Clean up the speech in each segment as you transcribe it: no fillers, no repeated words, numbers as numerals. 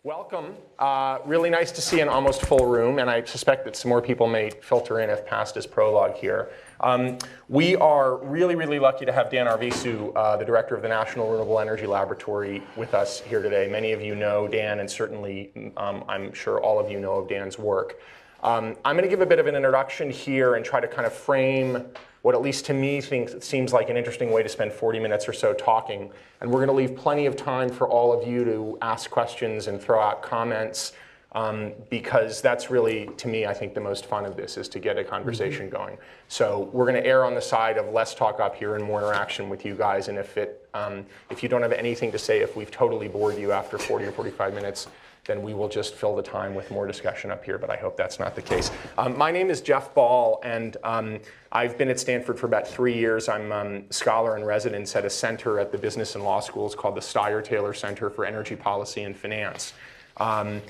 Welcome. Really nice to see an almost full room, and I suspect that some more people may filter in if past his prologue here. We are really lucky to have Dan Arvizu, the director of the National Renewable Energy Laboratory, with us here today. Many of you know Dan, and certainly I'm sure all of you know of Dan's work. I'm going to give a bit of an introduction here and try to kind of frame what, at least to me, seems like an interesting way to spend 40 minutes or so talking. And we're going to leave plenty of time for all of you to ask questions and throw out comments, because that's really, to me, I think the most fun of this is to get a conversation going. So we're going to err on the side of less talk up here and more interaction with you guys. And if you don't have anything to say, if we've totally bored you after 40 or 45 minutes, then we will just fill the time with more discussion up here, but I hope that's not the case. My name is Jeff Ball, and I've been at Stanford for about 3 years. I'm a scholar in residence at a center at the Business and Law Schools called the Steyer-Taylor Center for Energy Policy and Finance. Let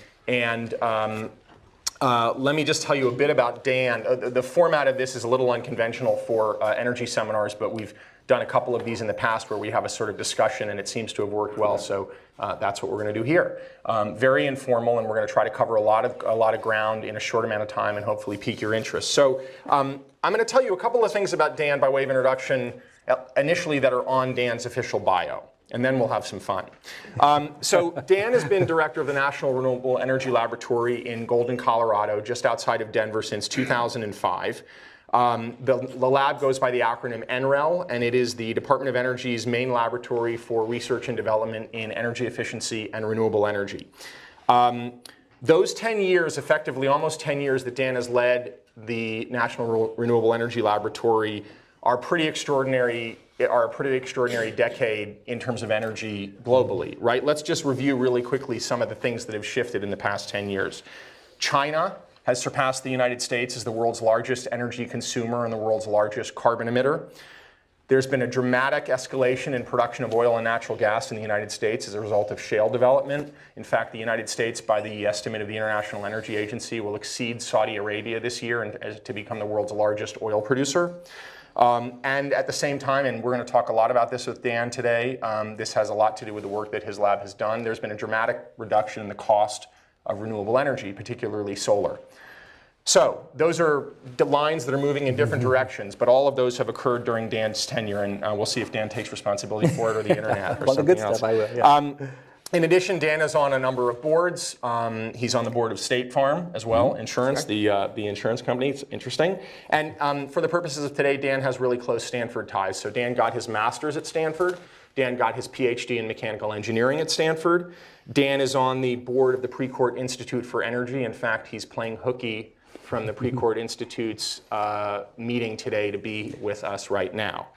me just tell you a bit about Dan. The format of this is a little unconventional for energy seminars, but we've done a couple of these in the past where we have a sort of discussion, and it seems to have worked well, so that's what we're going to do here. Very informal, and we're going to try to cover a lot of ground in a short amount of time and hopefully pique your interest. So I'm going to tell you a couple of things about Dan by way of introduction initially that are on Dan's official bio, and then we'll have some fun. So Dan has been director of the National Renewable Energy Laboratory in Golden, Colorado, just outside of Denver since 2005. The lab goes by the acronym NREL, and it is the Department of Energy's main laboratory for research and development in energy efficiency and renewable energy. Those 10 years, effectively almost 10 years that Dan has led the National Renewable Energy Laboratory are a pretty extraordinary decade in terms of energy globally, right? Let's just review really quickly some of the things that have shifted in the past 10 years. China has surpassed the United States as the world's largest energy consumer and the world's largest carbon emitter. There's been a dramatic escalation in production of oil and natural gas in the United States as a result of shale development. In fact, the United States, by the estimate of the International Energy Agency, will exceed Saudi Arabia this year to become the world's largest oil producer. And at the same time, and we're going to talk a lot about this with Dan today, this has a lot to do with the work that his lab has done. There's been a dramatic reduction in the cost of renewable energy, particularly solar. So those are the lines that are moving in different directions, but all of those have occurred during Dan's tenure, and we'll see if Dan takes responsibility for it or the internet or something else. I will, yeah. In addition, Dan is on a number of boards. He's on the board of State Farm as well, insurance, the insurance company. It's interesting. And for the purposes of today, Dan has really close Stanford ties. So Dan got his master's at Stanford. Dan got his PhD in mechanical engineering at Stanford. Dan is on the board of the Precourt Institute for Energy. In fact, he's playing hooky from the Precourt Institute's meeting today to be with us right now.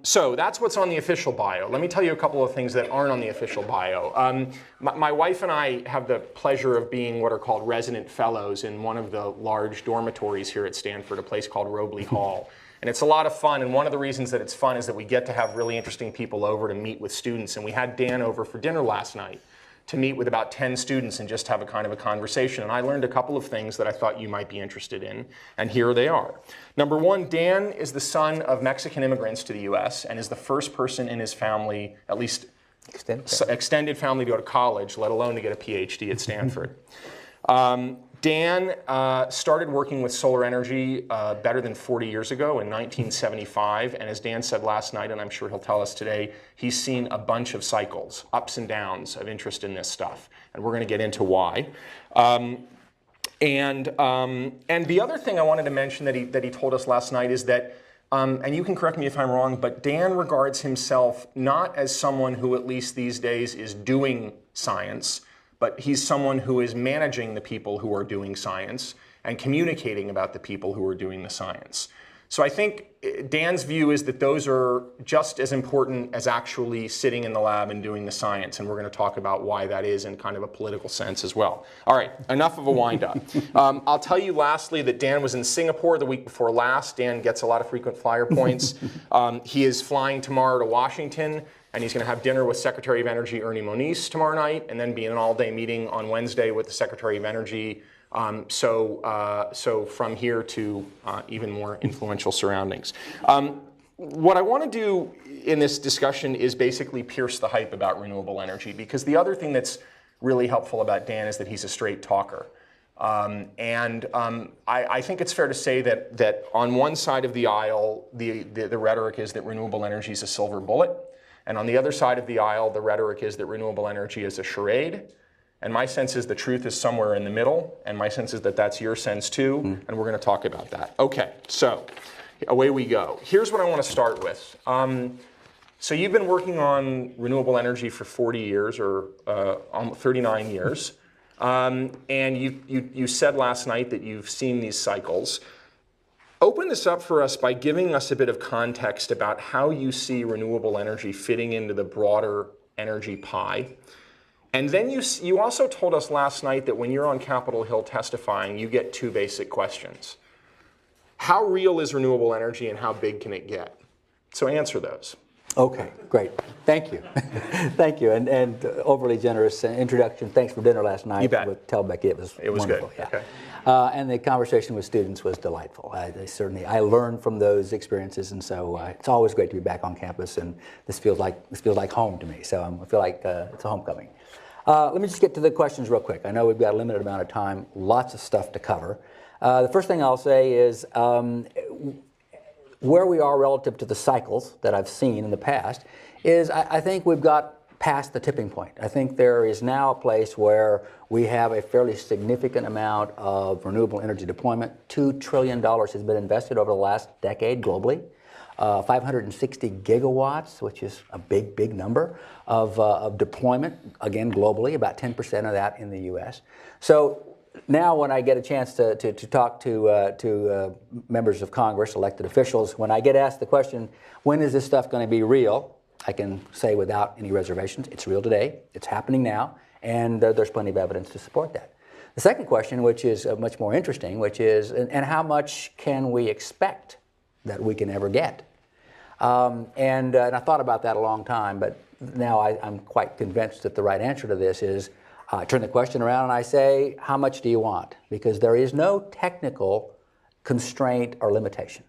So that's what's on the official bio. Let me tell you a couple of things that aren't on the official bio. My wife and I have the pleasure of being what are called resident fellows in one of the large dormitories here at Stanford, a place called Robley Hall. And it's a lot of fun, and one of the reasons that it's fun is that we get to have really interesting people over to meet with students. And we had Dan over for dinner last night to meet with about 10 students and just have a kind of a conversation. And I learned a couple of things that I thought you might be interested in, and here they are. Number one, Dan is the son of Mexican immigrants to the US and is the first person in his family, at least extended family, to go to college, let alone to get a PhD at Stanford. Dan started working with solar energy better than 40 years ago in 1975, and as Dan said last night, and I'm sure he'll tell us today, he's seen a bunch of cycles, ups and downs of interest in this stuff, and we're going to get into why. And the other thing I wanted to mention that he told us last night is that, and you can correct me if I'm wrong, but Dan regards himself not as someone who, at least these days, is doing science, but he's someone who is managing the people who are doing science and communicating about the people who are doing the science. So I think Dan's view is that those are just as important as actually sitting in the lab and doing the science, and we're going to talk about why that is in kind of a political sense as well. All right, enough of a wind-up. I'll tell you lastly that Dan was in Singapore the week before last. Dan gets a lot of frequent flyer points. He is flying tomorrow to Washington, and he's going to have dinner with Secretary of Energy Ernie Moniz tomorrow night, and then be in an all-day meeting on Wednesday with the Secretary of Energy. So from here to even more influential surroundings. What I want to do in this discussion is basically pierce the hype about renewable energy, because the other thing that's really helpful about Dan is that he's a straight talker. I think it's fair to say that on one side of the aisle, the rhetoric is that renewable energy is a silver bullet. And on the other side of the aisle, the rhetoric is that renewable energy is a charade. And my sense is the truth is somewhere in the middle. And my sense is that that's your sense too. And we're going to talk about that. Okay, so away we go. Here's what I want to start with. So you've been working on renewable energy for 40 years or 39 years. And you said last night that you've seen these cycles. Open this up for us by giving us a bit of context about how you see renewable energy fitting into the broader energy pie. And then you also told us last night that when you're on Capitol Hill testifying, you get two basic questions. How real is renewable energy and how big can it get? So answer those. Okay, great. Thank you. Thank you. And overly generous introduction. Thanks for dinner last night. You bet. With Tell Becky. It was wonderful. Good. Yeah. Okay. And the conversation with students was delightful. I learned from those experiences, and so it's always great to be back on campus. And this feels like home to me. So I feel like it's a homecoming. Let me just get to the questions real quick. I know we've got a limited amount of time. Lots of stuff to cover. The first thing I'll say is where we are relative to the cycles that I've seen in the past is I think we've got past the tipping point. I think there is now a place where we have a fairly significant amount of renewable energy deployment. $2 trillion has been invested over the last decade globally. 560 gigawatts, which is a big number of deployment, again globally, about 10% of that in the U.S. So now when I get a chance to talk to members of Congress, elected officials, when I get asked the question, when is this stuff going to be real, I can say without any reservations, it's real today, it's happening now, and there's plenty of evidence to support that. The second question, which is much more interesting, which is, and how much can we expect that we can ever get? And I thought about that a long time, but now I'm quite convinced that the right answer to this is, I turn the question around and I say, how much do you want? Because there is no technical constraint or limitation.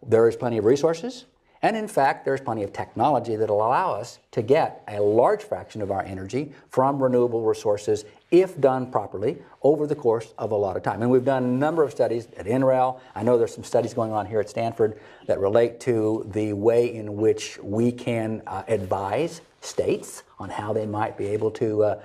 There is plenty of resources, and in fact, there's plenty of technology that will allow us to get a large fraction of our energy from renewable resources if done properly over the course of a lot of time. And we've done a number of studies at NREL. I know there's some studies going on here at Stanford that relate to the way in which we can advise states on how they might be able to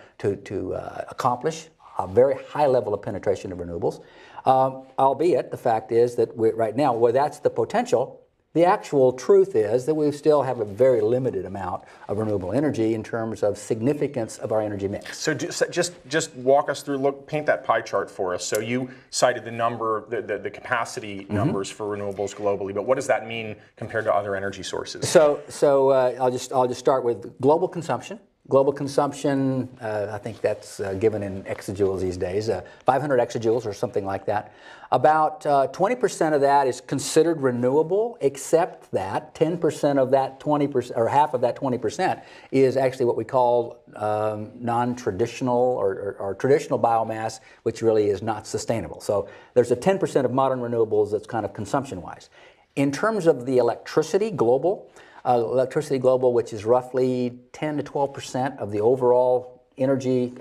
accomplish a very high level of penetration of renewables. Albeit, the fact is that right now, well, that's the potential. The actual truth is that we still have a very limited amount of renewable energy in terms of significance of our energy mix. So just walk us through, paint that pie chart for us. So you cited the number, the capacity numbers for renewables globally, but what does that mean compared to other energy sources? So I'll just start with global consumption. Global consumption, I think that's given in exajoules these days, 500 exajoules or something like that. About 20% of that is considered renewable, except that 10% of that 20%, or half of that 20%, is actually what we call non-traditional or traditional biomass, which really is not sustainable. So there's a 10% of modern renewables that's kind of consumption-wise. In terms of the electricity global, which is roughly 10 to 12% of the overall energy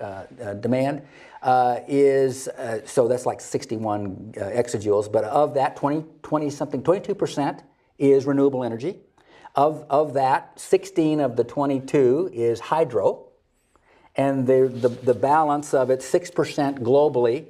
demand, so that's like 61 exajoules, but of that 22% is renewable energy. Of that, 16 of the 22 is hydro, and the balance of it, 6% globally,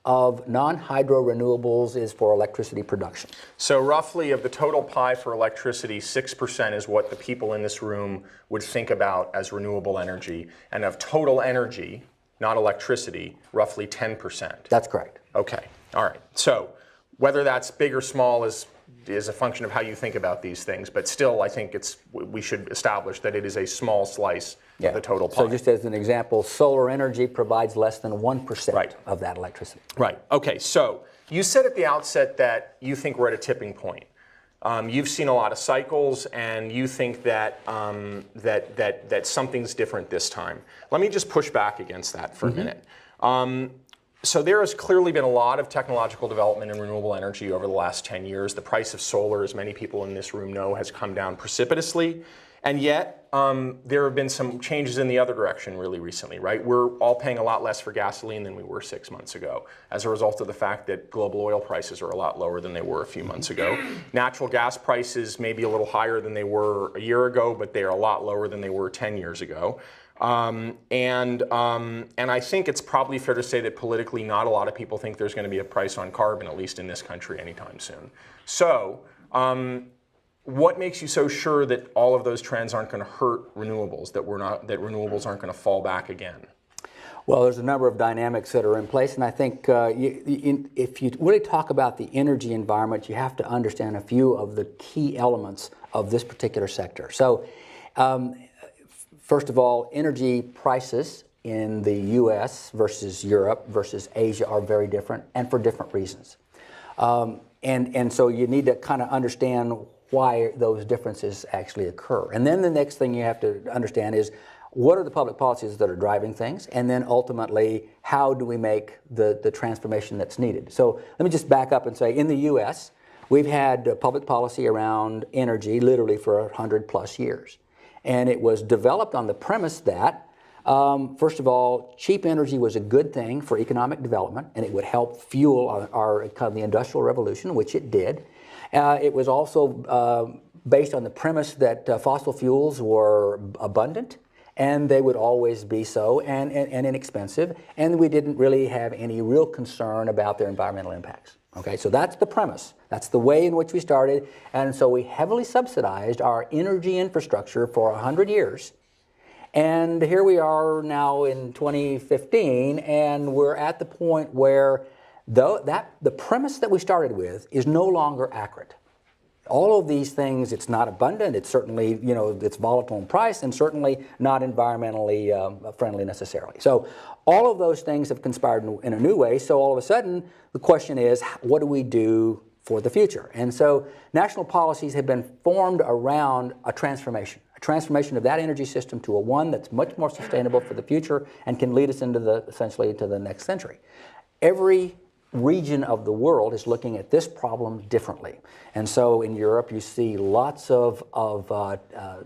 of non-hydro renewables is for electricity production. So roughly of the total pie for electricity, 6% is what the people in this room would think about as renewable energy. And of total energy, not electricity, roughly 10%. That's correct. Okay, all right. So whether that's big or small is a function of how you think about these things, but still I think we should establish that it is a small slice of the total pie. So just as an example, solar energy provides less than 1% of that electricity. Right. Okay. So you said at the outset that you think we're at a tipping point. You've seen a lot of cycles, and you think that that something's different this time. Let me just push back against that for a minute. So there has clearly been a lot of technological development in renewable energy over the last 10 years. The price of solar, as many people in this room know, has come down precipitously. And yet, there have been some changes in the other direction really recently, right? We're all paying a lot less for gasoline than we were 6 months ago as a result of the fact that global oil prices are a lot lower than they were a few months ago. Natural gas prices may be a little higher than they were a year ago, but they are a lot lower than they were 10 years ago. And I think it's probably fair to say that politically not a lot of people think there's going to be a price on carbon, at least in this country, anytime soon. So what makes you so sure that all of those trends aren't going to hurt renewables, that renewables aren't going to fall back again? Well, there's a number of dynamics that are in place, and I think if you really talk about the energy environment, you have to understand a few of the key elements of this particular sector. So, first of all, energy prices in the U.S. versus Europe versus Asia are very different, and for different reasons. And so you need to kind of understand why those differences actually occur. And then the next thing you have to understand is what are the public policies that are driving things, and then ultimately how do we make the transformation that's needed. So let me just back up and say in the U.S. we've had public policy around energy literally for 100+ years. And it was developed on the premise that, first of all, cheap energy was a good thing for economic development, and it would help fuel our kind of the Industrial Revolution, which it did. It was also based on the premise that fossil fuels were abundant, and they would always be so, and inexpensive, and we didn't really have any real concern about their environmental impacts. Okay, so that's the premise. That's the way in which we started, and so we heavily subsidized our energy infrastructure for 100 years. And here we are now in 2015, and we're at the point where the premise that we started with is no longer accurate. All of these things, it's not abundant, it's certainly, it's volatile in price, and certainly not environmentally friendly necessarily. So all of those things have conspired in a new way, so all of a sudden the question is, what do we do for the future? And so national policies have been formed around a transformation of that energy system to a one that's much more sustainable for the future and can lead us into essentially into the next century. Every region of the world is looking at this problem differently. And so in Europe you see lots of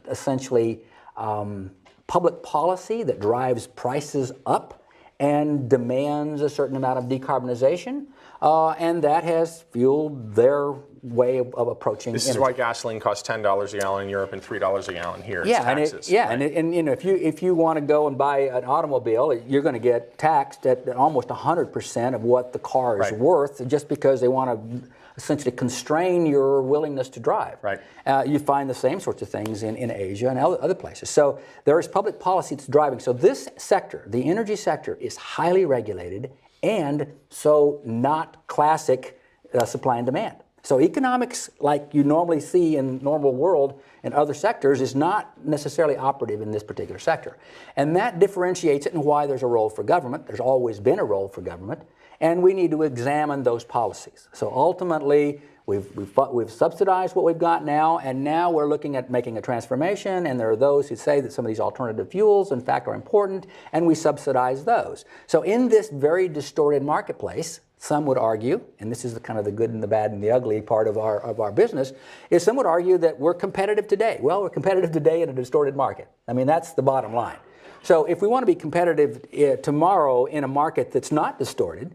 essentially public policy that drives prices up and demands a certain amount of decarbonization, and that has fueled their way of approaching This energy. is why gasoline costs $10 a gallon in Europe and $3 a gallon here. It's Yeah, taxes, and right? if you want to go and buy an automobile, you're going to get taxed at almost 100% of what the car is worth, just because they want to essentially constrain your willingness to drive. Right. You find the same sorts of things in Asia and other places. So there is public policy that's driving. So this sector, the energy sector, is highly regulated and so not classic supply and demand. So economics, like you normally see in normal world and other sectors, is not necessarily operative in this particular sector. And that differentiates it and why there's a role for government. There's always been a role for government, and we need to examine those policies. So ultimately, we've subsidized what we've got now, and now we're looking at making a transformation, and there are those who say that some of these alternative fuels, in fact, are important, and we subsidize those. So in this very distorted marketplace, some would argue, and this is the kind of the good and the bad and the ugly part of our business, is some would argue that we're competitive today. Well, we're competitive today in a distorted market. I mean, that's the bottom line. So if we want to be competitive tomorrow in a market that's not distorted,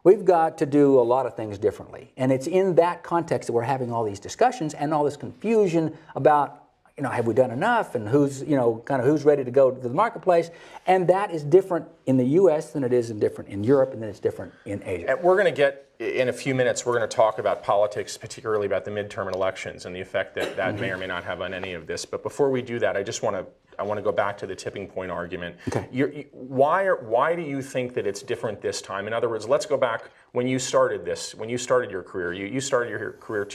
we've got to do a lot of things differently. And it's in that context that we're having all these discussions and all this confusion about, have we done enough, and who's ready to go to the marketplace. And that is different in the U.S. than it is different in Europe, and then it's different in Asia. And we're going to get, in a few minutes, we're going to talk about politics, particularly about the midterm elections and the effect that may or may not have on any of this. But before we do that, I want to go back to the tipping point argument. Okay. Why do you think that it's different this time? In other words, let's go back when you started your career. You started your career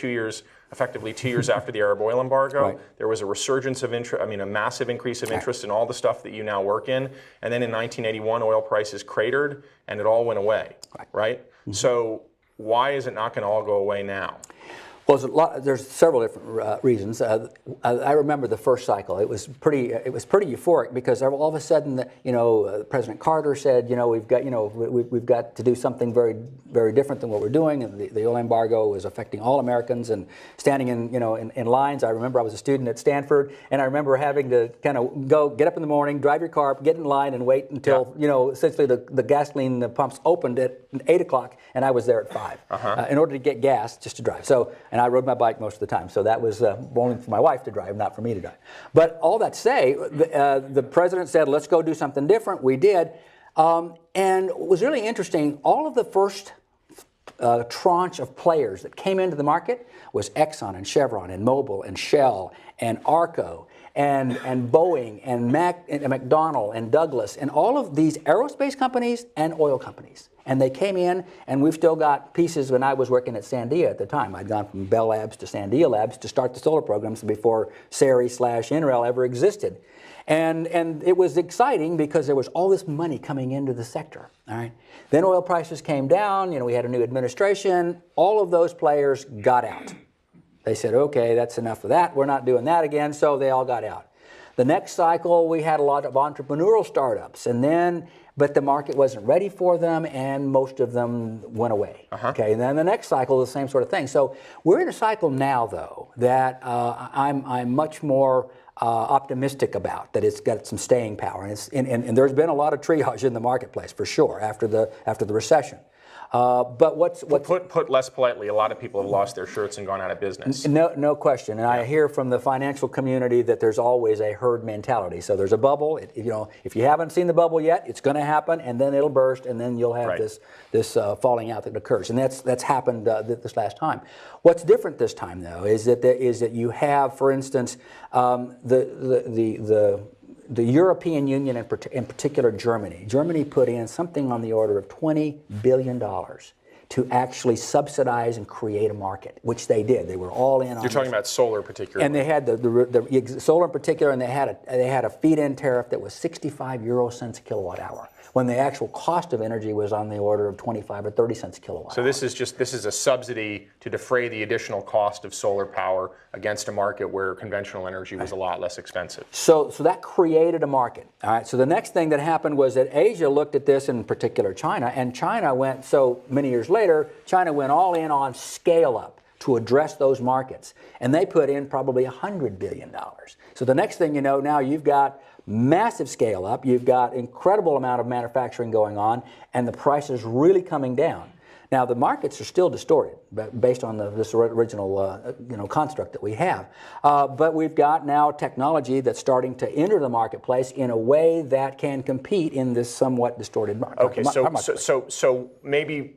effectively 2 years after the Arab oil embargo. Right. There was a resurgence of interest, a massive increase of interest in all the stuff that you now work in. And then in 1981, oil prices cratered and it all went away, right? Mm-hmm. So why is it not going to all go away now? Well, there's several different reasons. I remember the first cycle. It was pretty euphoric because all of a sudden, President Carter said, we've got to do something very, very different than what we're doing. And the oil embargo was affecting all Americans and standing in lines. I remember I was a student at Stanford, and I remember having to kind of get up in the morning, drive your car, get in line, and wait until essentially the gasoline pumps opened at 8 o'clock, and I was there at 5 in order to get gas just to drive. And I rode my bike most of the time, so that was only for my wife to drive, not for me to drive. But all that to say, the president said, let's go do something different. We did. And it was really interesting, all of the first tranche of players that came into the market was Exxon and Chevron and Mobil and Shell and Arco and Boeing and McDonnell and Douglas and all of these aerospace companies and oil companies. And they came in, and we've still got pieces. When I was working at Sandia at the time, I'd gone from Bell Labs to Sandia Labs to start the solar programs before SERI/NREL ever existed. And it was exciting because there was all this money coming into the sector. All right. Then oil prices came down. We had a new administration. All of those players got out. They said, okay, that's enough of that. We're not doing that again. So they all got out. The next cycle, we had a lot of entrepreneurial startups, but the market wasn't ready for them, and most of them went away. Okay, and then the next cycle, the same sort of thing. So we're in a cycle now, though, that I'm much more optimistic about, that it's got some staying power, and there's been a lot of triage in the marketplace for sure after the recession. But put less politely, a lot of people have lost their shirts and gone out of business. No question. And I hear from the financial community that there's always a herd mentality. So there's a bubble. If you haven't seen the bubble yet, it's going to happen, and then it'll burst, and then you'll have this falling out that occurs. And that's happened this last time. What's different this time, though, is that you have, for instance, the European Union, in particular Germany. Germany put in something on the order of $20 billion to actually subsidize and create a market, which they did. They were all in on You're talking about solar particularly. And they had the solar in particular, and they had a feed-in tariff that was 65 euro cents a kilowatt hour, when the actual cost of energy was on the order of 25 or 30 cents a kilowatt hour. So this is a subsidy to defray the additional cost of solar power against a market where conventional energy was a lot less expensive. So that created a market. All right. So the next thing that happened was that Asia looked at this, in particular China, and China went, so many years later, China went all in on scale up to address those markets. And they put in probably $100 billion. So the next thing you know, now you've got massive scale up, you've got incredible amount of manufacturing going on, and the price is really coming down. Now the markets are still distorted based on this original construct that we have, but we've got now technology that's starting to enter the marketplace in a way that can compete in this somewhat distorted market. Okay, so maybe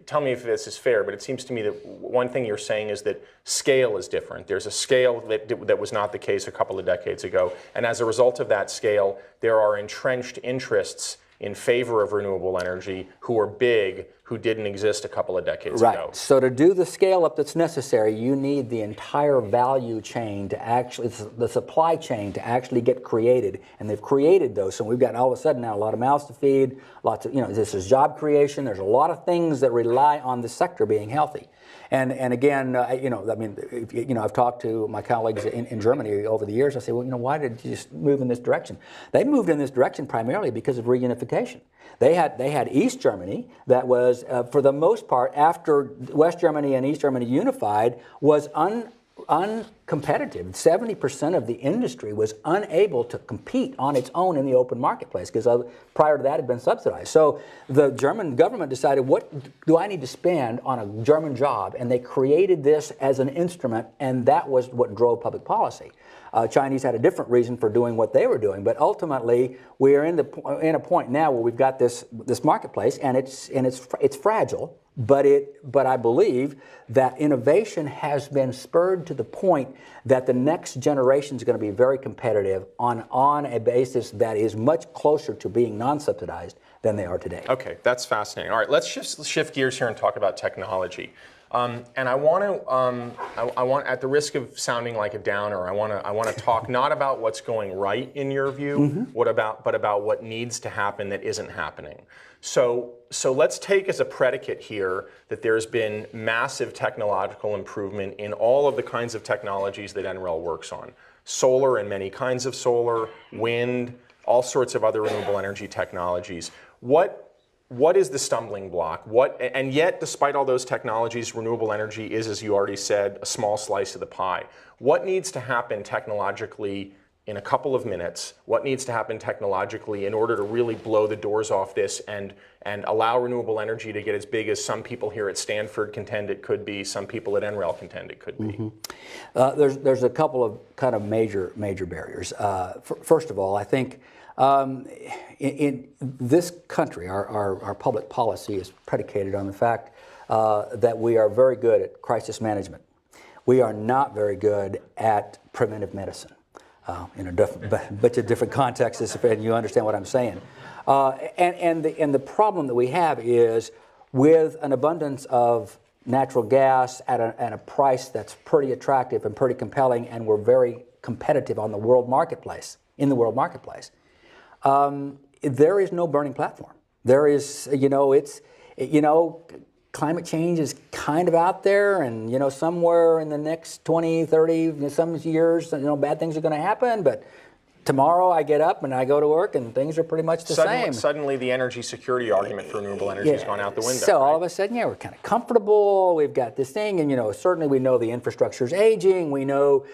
tell me if this is fair, but it seems to me that one thing you're saying is that scale is different. There's a scale that was not the case a couple of decades ago, and as a result of that scale, there are entrenched interests in favor of renewable energy who are big, who didn't exist a couple of decades ago. Right. So to do the scale up that's necessary, you need the entire value chain to actually, the supply chain to actually get created. And they've created those. So we've got all of a sudden now a lot of mouths to feed, lots of, this is job creation. There's a lot of things that rely on the sector being healthy. And again, I've talked to my colleagues in Germany over the years. I say, well, why did you just move in this direction? They moved in this direction primarily because of reunification. They had East Germany that was, for the most part, after West Germany and East Germany unified, was uncompetitive. 70% of the industry was unable to compete on its own in the open marketplace because prior to that it had been subsidized. So the German government decided, what do I need to spend on a German job? And they created this as an instrument, and that was what drove public policy. Chinese had a different reason for doing what they were doing, but ultimately we are in a point now where we've got this marketplace, and it's fragile. But I believe that innovation has been spurred to the point that the next generation is going to be very competitive on a basis that is much closer to being non-subsidized than they are today. Okay, that's fascinating. All right, let's shift gears here and talk about technology. And I want to, I want, at the risk of sounding like a downer, I want to talk not about what's going right in your view, but about what needs to happen that isn't happening. So let's take as a predicate here that there's been massive technological improvement in all of the kinds of technologies that NREL works on. Solar and many kinds of solar, wind, all sorts of other renewable energy technologies. What is the stumbling block? And yet, despite all those technologies, renewable energy is, as you already said, a small slice of the pie. What needs to happen technologically in a couple of minutes? What needs to happen technologically in order to really blow the doors off this and allow renewable energy to get as big as some people here at Stanford contend it could be, some people at NREL contend it could be? There's a couple of kind of major barriers. First of all, I think in this country, our public policy is predicated on the fact that we are very good at crisis management. We are not very good at preventive medicine. In a bunch of different contexts, and you understand what I'm saying. And the problem that we have is with an abundance of natural gas at a price that's pretty attractive and pretty compelling, and we're very competitive on the world marketplace, there is no burning platform. There is, climate change is kind of out there, and somewhere in the next 20, 30, some years, bad things are going to happen, but tomorrow I get up and I go to work and things are pretty much the same. Suddenly the energy security argument for renewable energy has gone out the window. So all of a sudden, we're kind of comfortable, we've got this thing, and certainly we know the infrastructure is aging, we know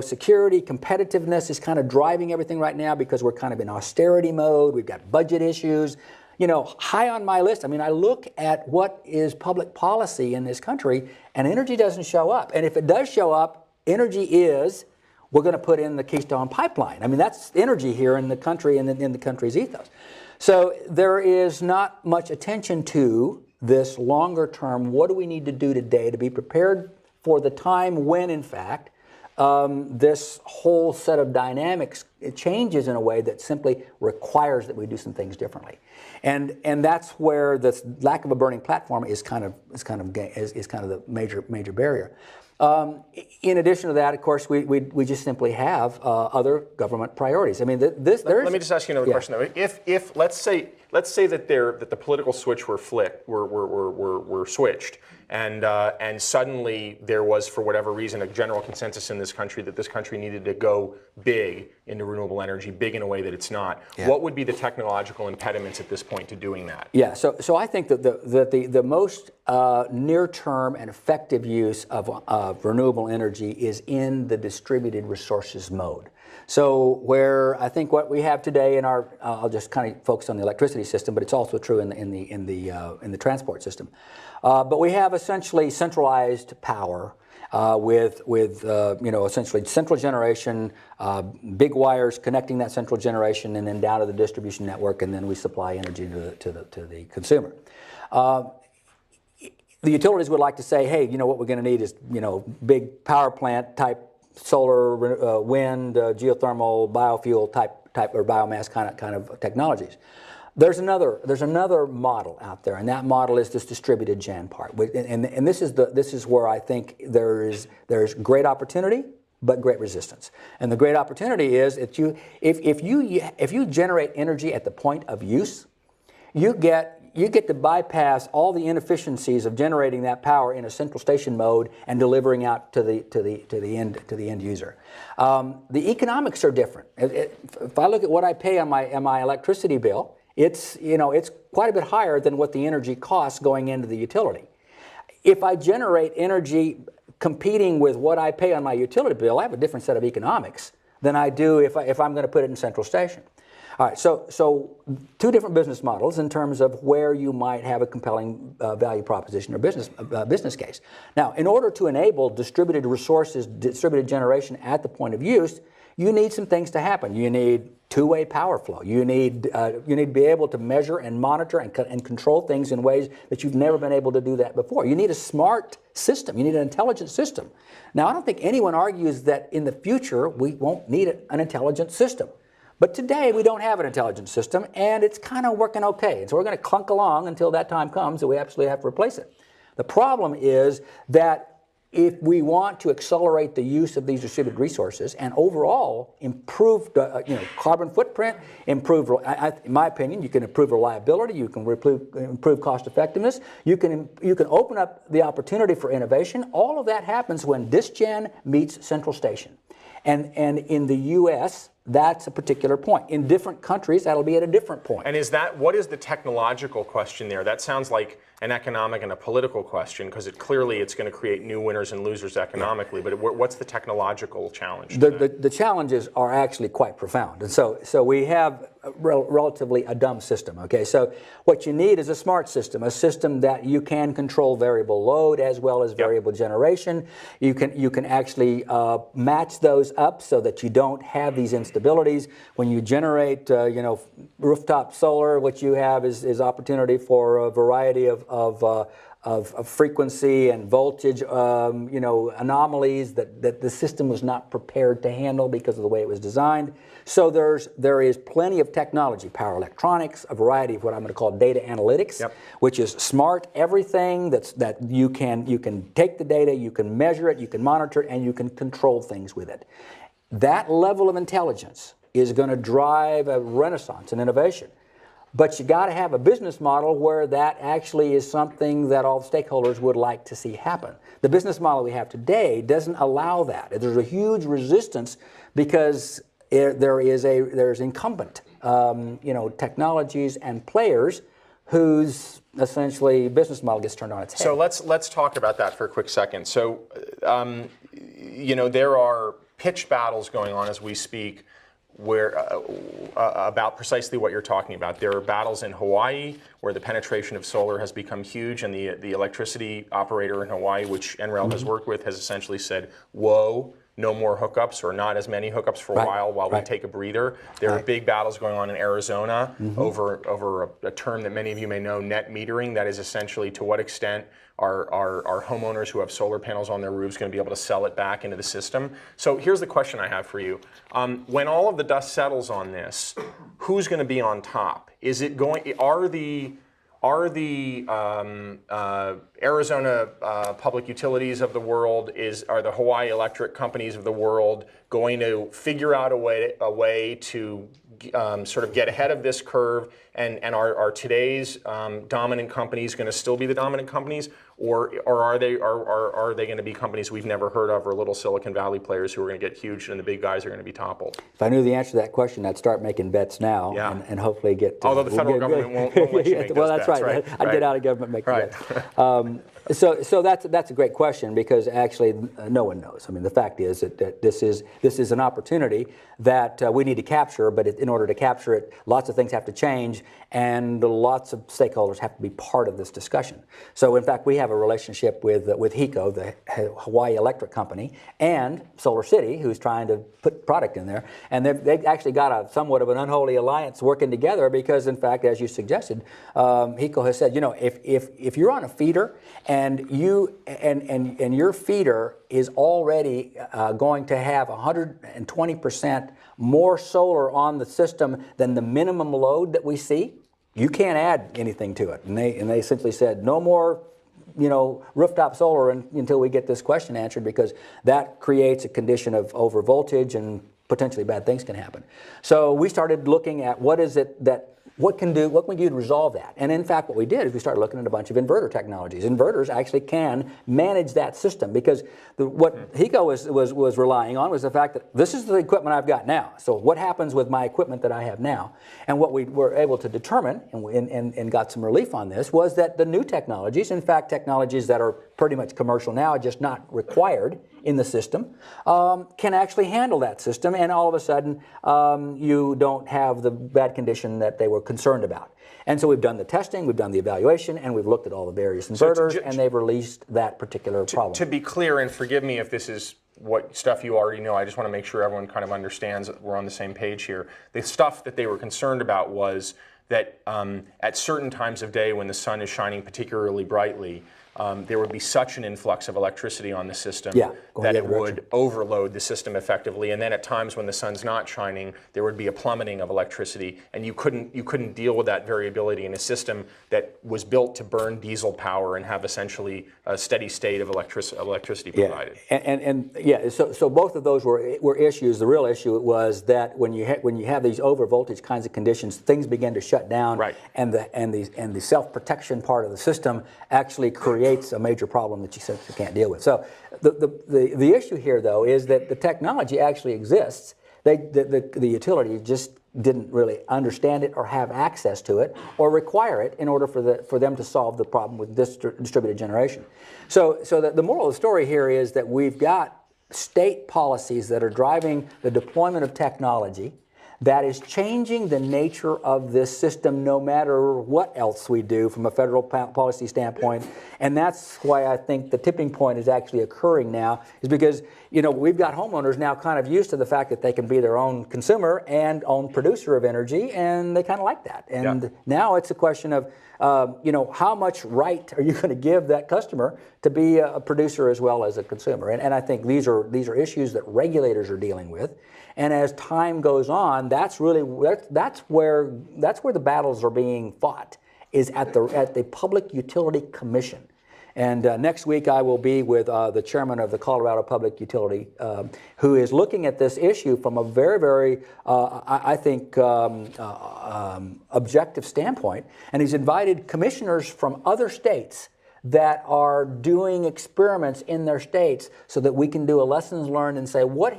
security, competitiveness is kind of driving everything right now because we're kind of in austerity mode, we've got budget issues. High on my list, I look at what is public policy in this country, and energy doesn't show up. And if it does show up, energy is, we're going to put in the Keystone Pipeline. That's energy here in the country and in the country's ethos. So there is not much attention to this longer term, what do we need to do today to be prepared for the time when, in fact, this whole set of dynamics changes in a way that simply requires that we do some things differently, and that's where the lack of a burning platform is kind of the major barrier. In addition to that, of course, we just simply have other government priorities. Let me just ask you another question though. If let's say that the political switch were switched, and suddenly there was, for whatever reason, a general consensus in this country that this country needed to go big into renewable energy, big in a way that it's not. Yeah. What would be the technological impediments at this point to doing that? Yeah, so I think that the most near-term and effective use of renewable energy is in the distributed resources mode. So where I think what we have today in our, I'll just kind of focus on the electricity system, but it's also true in the transport system. But we have essentially centralized power with essentially central generation, big wires connecting that central generation, and then down to the distribution network, and then we supply energy to the consumer. The utilities would like to say, hey, what we're going to need is big power plant type solar, wind, geothermal, biofuel type or biomass kind of technologies. There's another model out there, and that model is this distributed gen part. And this is where I think there's great opportunity, but great resistance. And the great opportunity is if you generate energy at the point of use, you get to bypass all the inefficiencies of generating that power in a central station mode and delivering out to the end user. The economics are different. If I look at what I pay on my electricity bill, it's quite a bit higher than what the energy costs going into the utility. If I generate energy competing with what I pay on my utility bill, I have a different set of economics than I do if I'm going to put it in central station. All right, so two different business models in terms of where you might have a compelling value proposition or business case. Now, in order to enable distributed resources, distributed generation at the point of use, you need some things to happen. You need two-way power flow. You need to be able to measure and monitor and control things in ways that you've never been able to do that before. You need a smart system. You need an intelligent system. Now, I don't think anyone argues that in the future we won't need an intelligent system. But today we don't have an intelligent system, and it's kind of working okay. And so we're going to clunk along until that time comes that we absolutely have to replace it. The problem is that if we want to accelerate the use of these distributed resources and overall improve carbon footprint, improve, in my opinion, you can improve reliability, you can improve cost effectiveness, you can open up the opportunity for innovation. All of that happens when DisGen meets Central Station. And in the U.S., that's a particular point. In different countries, that'll be at a different point. And what is the technological question there? That sounds like an economic and a political question, because clearly it's going to create new winners and losers economically. But what's the technological challenge? The challenges are actually quite profound. And so we have relatively a dumb system. Okay, so what you need is a smart system, a system that you can control variable load as well as variable generation. You can actually match those up so that you don't have these instabilities. When you generate rooftop solar, what you have is opportunity for a variety of frequency and voltage anomalies that the system was not prepared to handle because of the way it was designed. So there is plenty of technology, power electronics, a variety of what I'm going to call data analytics, which is smart everything that you can take the data, you can measure it, you can monitor it, and you can control things with it. That level of intelligence is going to drive a renaissance in innovation. But you got to have a business model where that actually is something that all stakeholders would like to see happen. The business model we have today doesn't allow that. There's a huge resistance because there's incumbent technologies and players whose essentially business model gets turned on its head. So let's talk about that for a quick second. So there are pitch battles going on as we speak where about precisely what you're talking about. There are battles in Hawaii where the penetration of solar has become huge, and the electricity operator in Hawaii, which NREL has worked with, has essentially said, whoa, no more hookups, or not as many hookups for a while we take a breather. There are big battles going on in Arizona over a term that many of you may know, net metering. That is essentially to what extent are homeowners who have solar panels on their roofs going to be able to sell it back into the system. So here's the question I have for you. When all of the dust settles on this, who's going to be on top? Is it going? Are the Arizona public utilities of the world, are the Hawaii electric companies of the world going to figure out a way to sort of get ahead of this curve, and are today's dominant companies going to still be the dominant companies, or are they going to be companies we've never heard of, or little Silicon Valley players who are going to get huge and the big guys are going to be toppled? If I knew the answer to that question, I'd start making bets now and hopefully get. Although the federal government won't let you make well, those that's bets, right. I'd get out of government making bets. So that's a great question, because actually no one knows. I mean, the fact is that this is an opportunity that we need to capture, but in order to capture it, lots of things have to change, and lots of stakeholders have to be part of this discussion. So in fact, we have a relationship with HECO, the Hawaii Electric Company, and Solar City, who's trying to put product in there, and they've actually got a somewhat of an unholy alliance working together, because in fact, as you suggested, HECO has said, if you're on a feeder and your feeder is already going to have 120% more solar on the system than the minimum load that we see, you can't add anything to it. And they essentially said no more rooftop solar until we get this question answered, because that creates a condition of over voltage and potentially bad things can happen. So we started looking at what can we do to resolve that? And in fact, what we did is we started looking at a bunch of inverter technologies. Inverters actually can manage that system, because what HECO was relying on was the fact that this is the equipment I've got now. So what happens with my equipment that I have now? And what we were able to determine, and got some relief on this, was that the new technologies, in fact technologies that are pretty much commercial now, just not required in the system, can actually handle that system, and all of a sudden you don't have the bad condition that they were concerned about. And so we've done the testing, we've done the evaluation, and we've looked at all the various inverters, and they've released that particular problem. To be clear, and forgive me if this is what stuff you already know, I just want to make sure everyone kind of understands that we're on the same page here. The stuff that they were concerned about was that at certain times of day when the sun is shining particularly brightly, there would be such an influx of electricity on the system going that the it other direction. would overload the system effectively. And then at times when the sun's not shining, there would be a plummeting of electricity, and you couldn't deal with that variability in a system that was built to burn diesel power and have essentially a steady state of electricity provided. So both of those were issues. The real issue was that when you have these over voltage kinds of conditions, things begin to shut down, right. and the self-protection part of the system actually creates a major problem that you simply can't deal with. So the issue here, though, is that the technology actually exists. The utility just didn't really understand it or have access to it or require it in order for them to solve the problem with distributed generation. So the moral of the story here is that we've got state policies that are driving the deployment of technology that is changing the nature of this system no matter what else we do from a federal policy standpoint. And that's why I think the tipping point is actually occurring now, is because we've got homeowners now kind of used to the fact that they can be their own consumer and own producer of energy, and they kind of like that. And now it's a question of how much right are you going to give that customer to be a producer as well as a consumer? And I think these are issues that regulators are dealing with. And as time goes on, that's where the battles are being fought, is at the Public Utility Commission. And next week I will be with the chairman of the Colorado Public Utility, who is looking at this issue from a very, very, I think, objective standpoint. And he's invited commissioners from other states that are doing experiments in their states so that we can do a lessons learned and say, what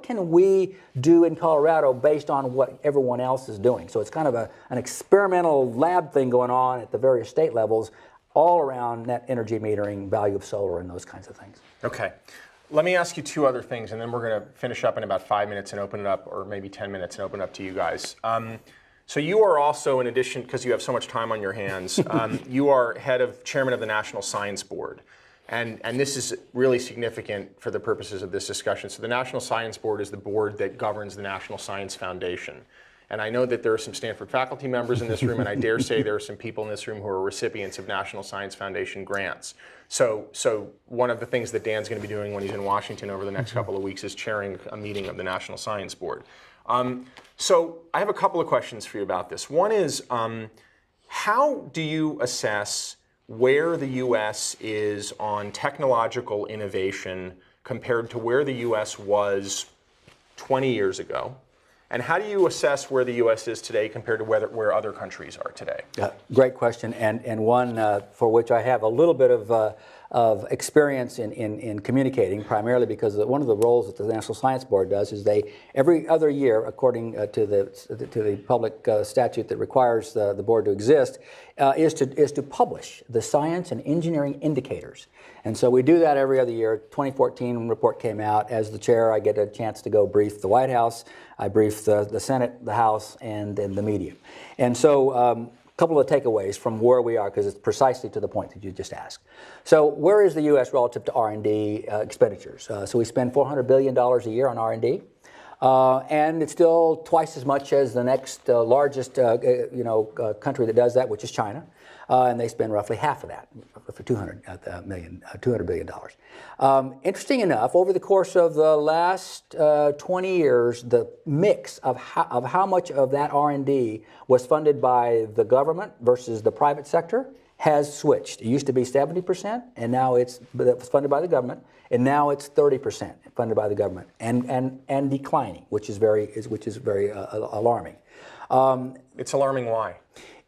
can we do in Colorado based on what everyone else is doing? So it's kind of an experimental lab thing going on at the various state levels, all around net energy metering, value of solar, and those kinds of things. Okay. Let me ask you two other things, and then we're going to finish up in about 5 minutes and open it up, or maybe 10 minutes and open it up to you guys. So you are also, in addition, because you have so much time on your hands, you are chairman of the National Science Board. And this is really significant for the purposes of this discussion. So the National Science Board is the board that governs the National Science Foundation. And I know that there are some Stanford faculty members in this room, and I dare say there are some people in this room who are recipients of National Science Foundation grants. So one of the things that Dan's going to be doing when he's in Washington over the next couple of weeks is chairing a meeting of the National Science Board. So I have a couple of questions for you about this. One is, how do you assess where the U.S. is on technological innovation compared to where the U.S. was 20 years ago? And how do you assess where the U.S. is today compared to where other countries are today? Great question, and one for which I have a little bit of experience in communicating, primarily because one of the roles that the National Science Board does is they, every other year, according to the public statute that requires the board to exist, is to publish the science and engineering indicators. And so we do that every other year. 2014 report came out. As the chair, I get a chance to go brief the White House. I brief the Senate, the House, and the media. And so a couple of takeaways from where we are, because it's precisely to the point that you just asked. So where is the U.S. relative to R&D expenditures? So we spend $400 billion a year on R&D. And it's still twice as much as the next largest country that does that, which is China. And they spend roughly half of that, for $200 billion. Interesting enough, over the course of the last 20 years, the mix of how much of that R&D was funded by the government versus the private sector has switched. It used to be 70%, and now it's funded by the government, and now it's 30% funded by the government, and declining, which is very alarming. It's alarming. Why?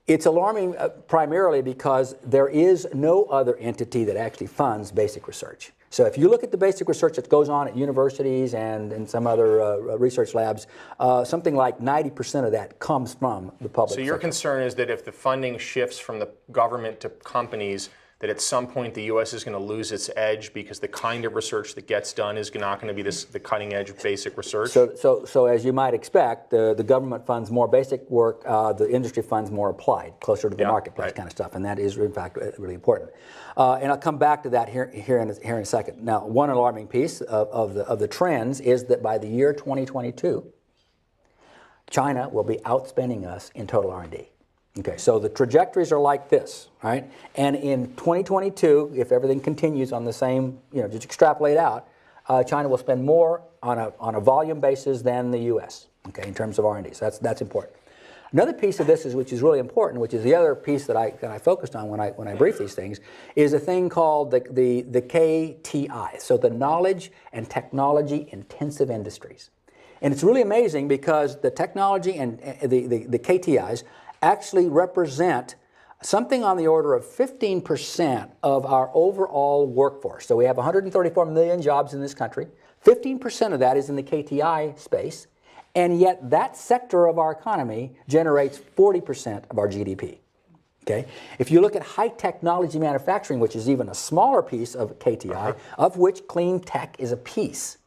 It's alarming primarily because there is no other entity that actually funds basic research. So if you look at the basic research that goes on at universities and some other research labs, something like 90% of that comes from the public sector. So your concern is that if the funding shifts from the government to companies, that at some point the U.S. is going to lose its edge because the kind of research that gets done is not going to be the cutting edge basic research? So as you might expect, the government funds more basic work, the industry funds more applied, closer to the marketplace kind of stuff, and that is in fact really important. And I'll come back to that here in a second. Now, one alarming piece of the trends is that by the year 2022, China will be outspending us in total R&D. Okay, so the trajectories are like this, right? And in 2022, if everything continues on the same, just extrapolate out, China will spend more on a volume basis than the U.S. Okay, in terms of R&D. So that's important. Another piece of this which is really important, which is the other piece that I focused on when I brief these things, is a thing called the KTI. So the knowledge and technology intensive industries, and it's really amazing because the technology and the KTIs actually represent something on the order of 15% of our overall workforce. So we have 134 million jobs in this country. 15% of that is in the KTI space, and yet that sector of our economy generates 40% of our GDP. Okay? If you look at high technology manufacturing, which is even a smaller piece of KTI, of which clean tech is a piece,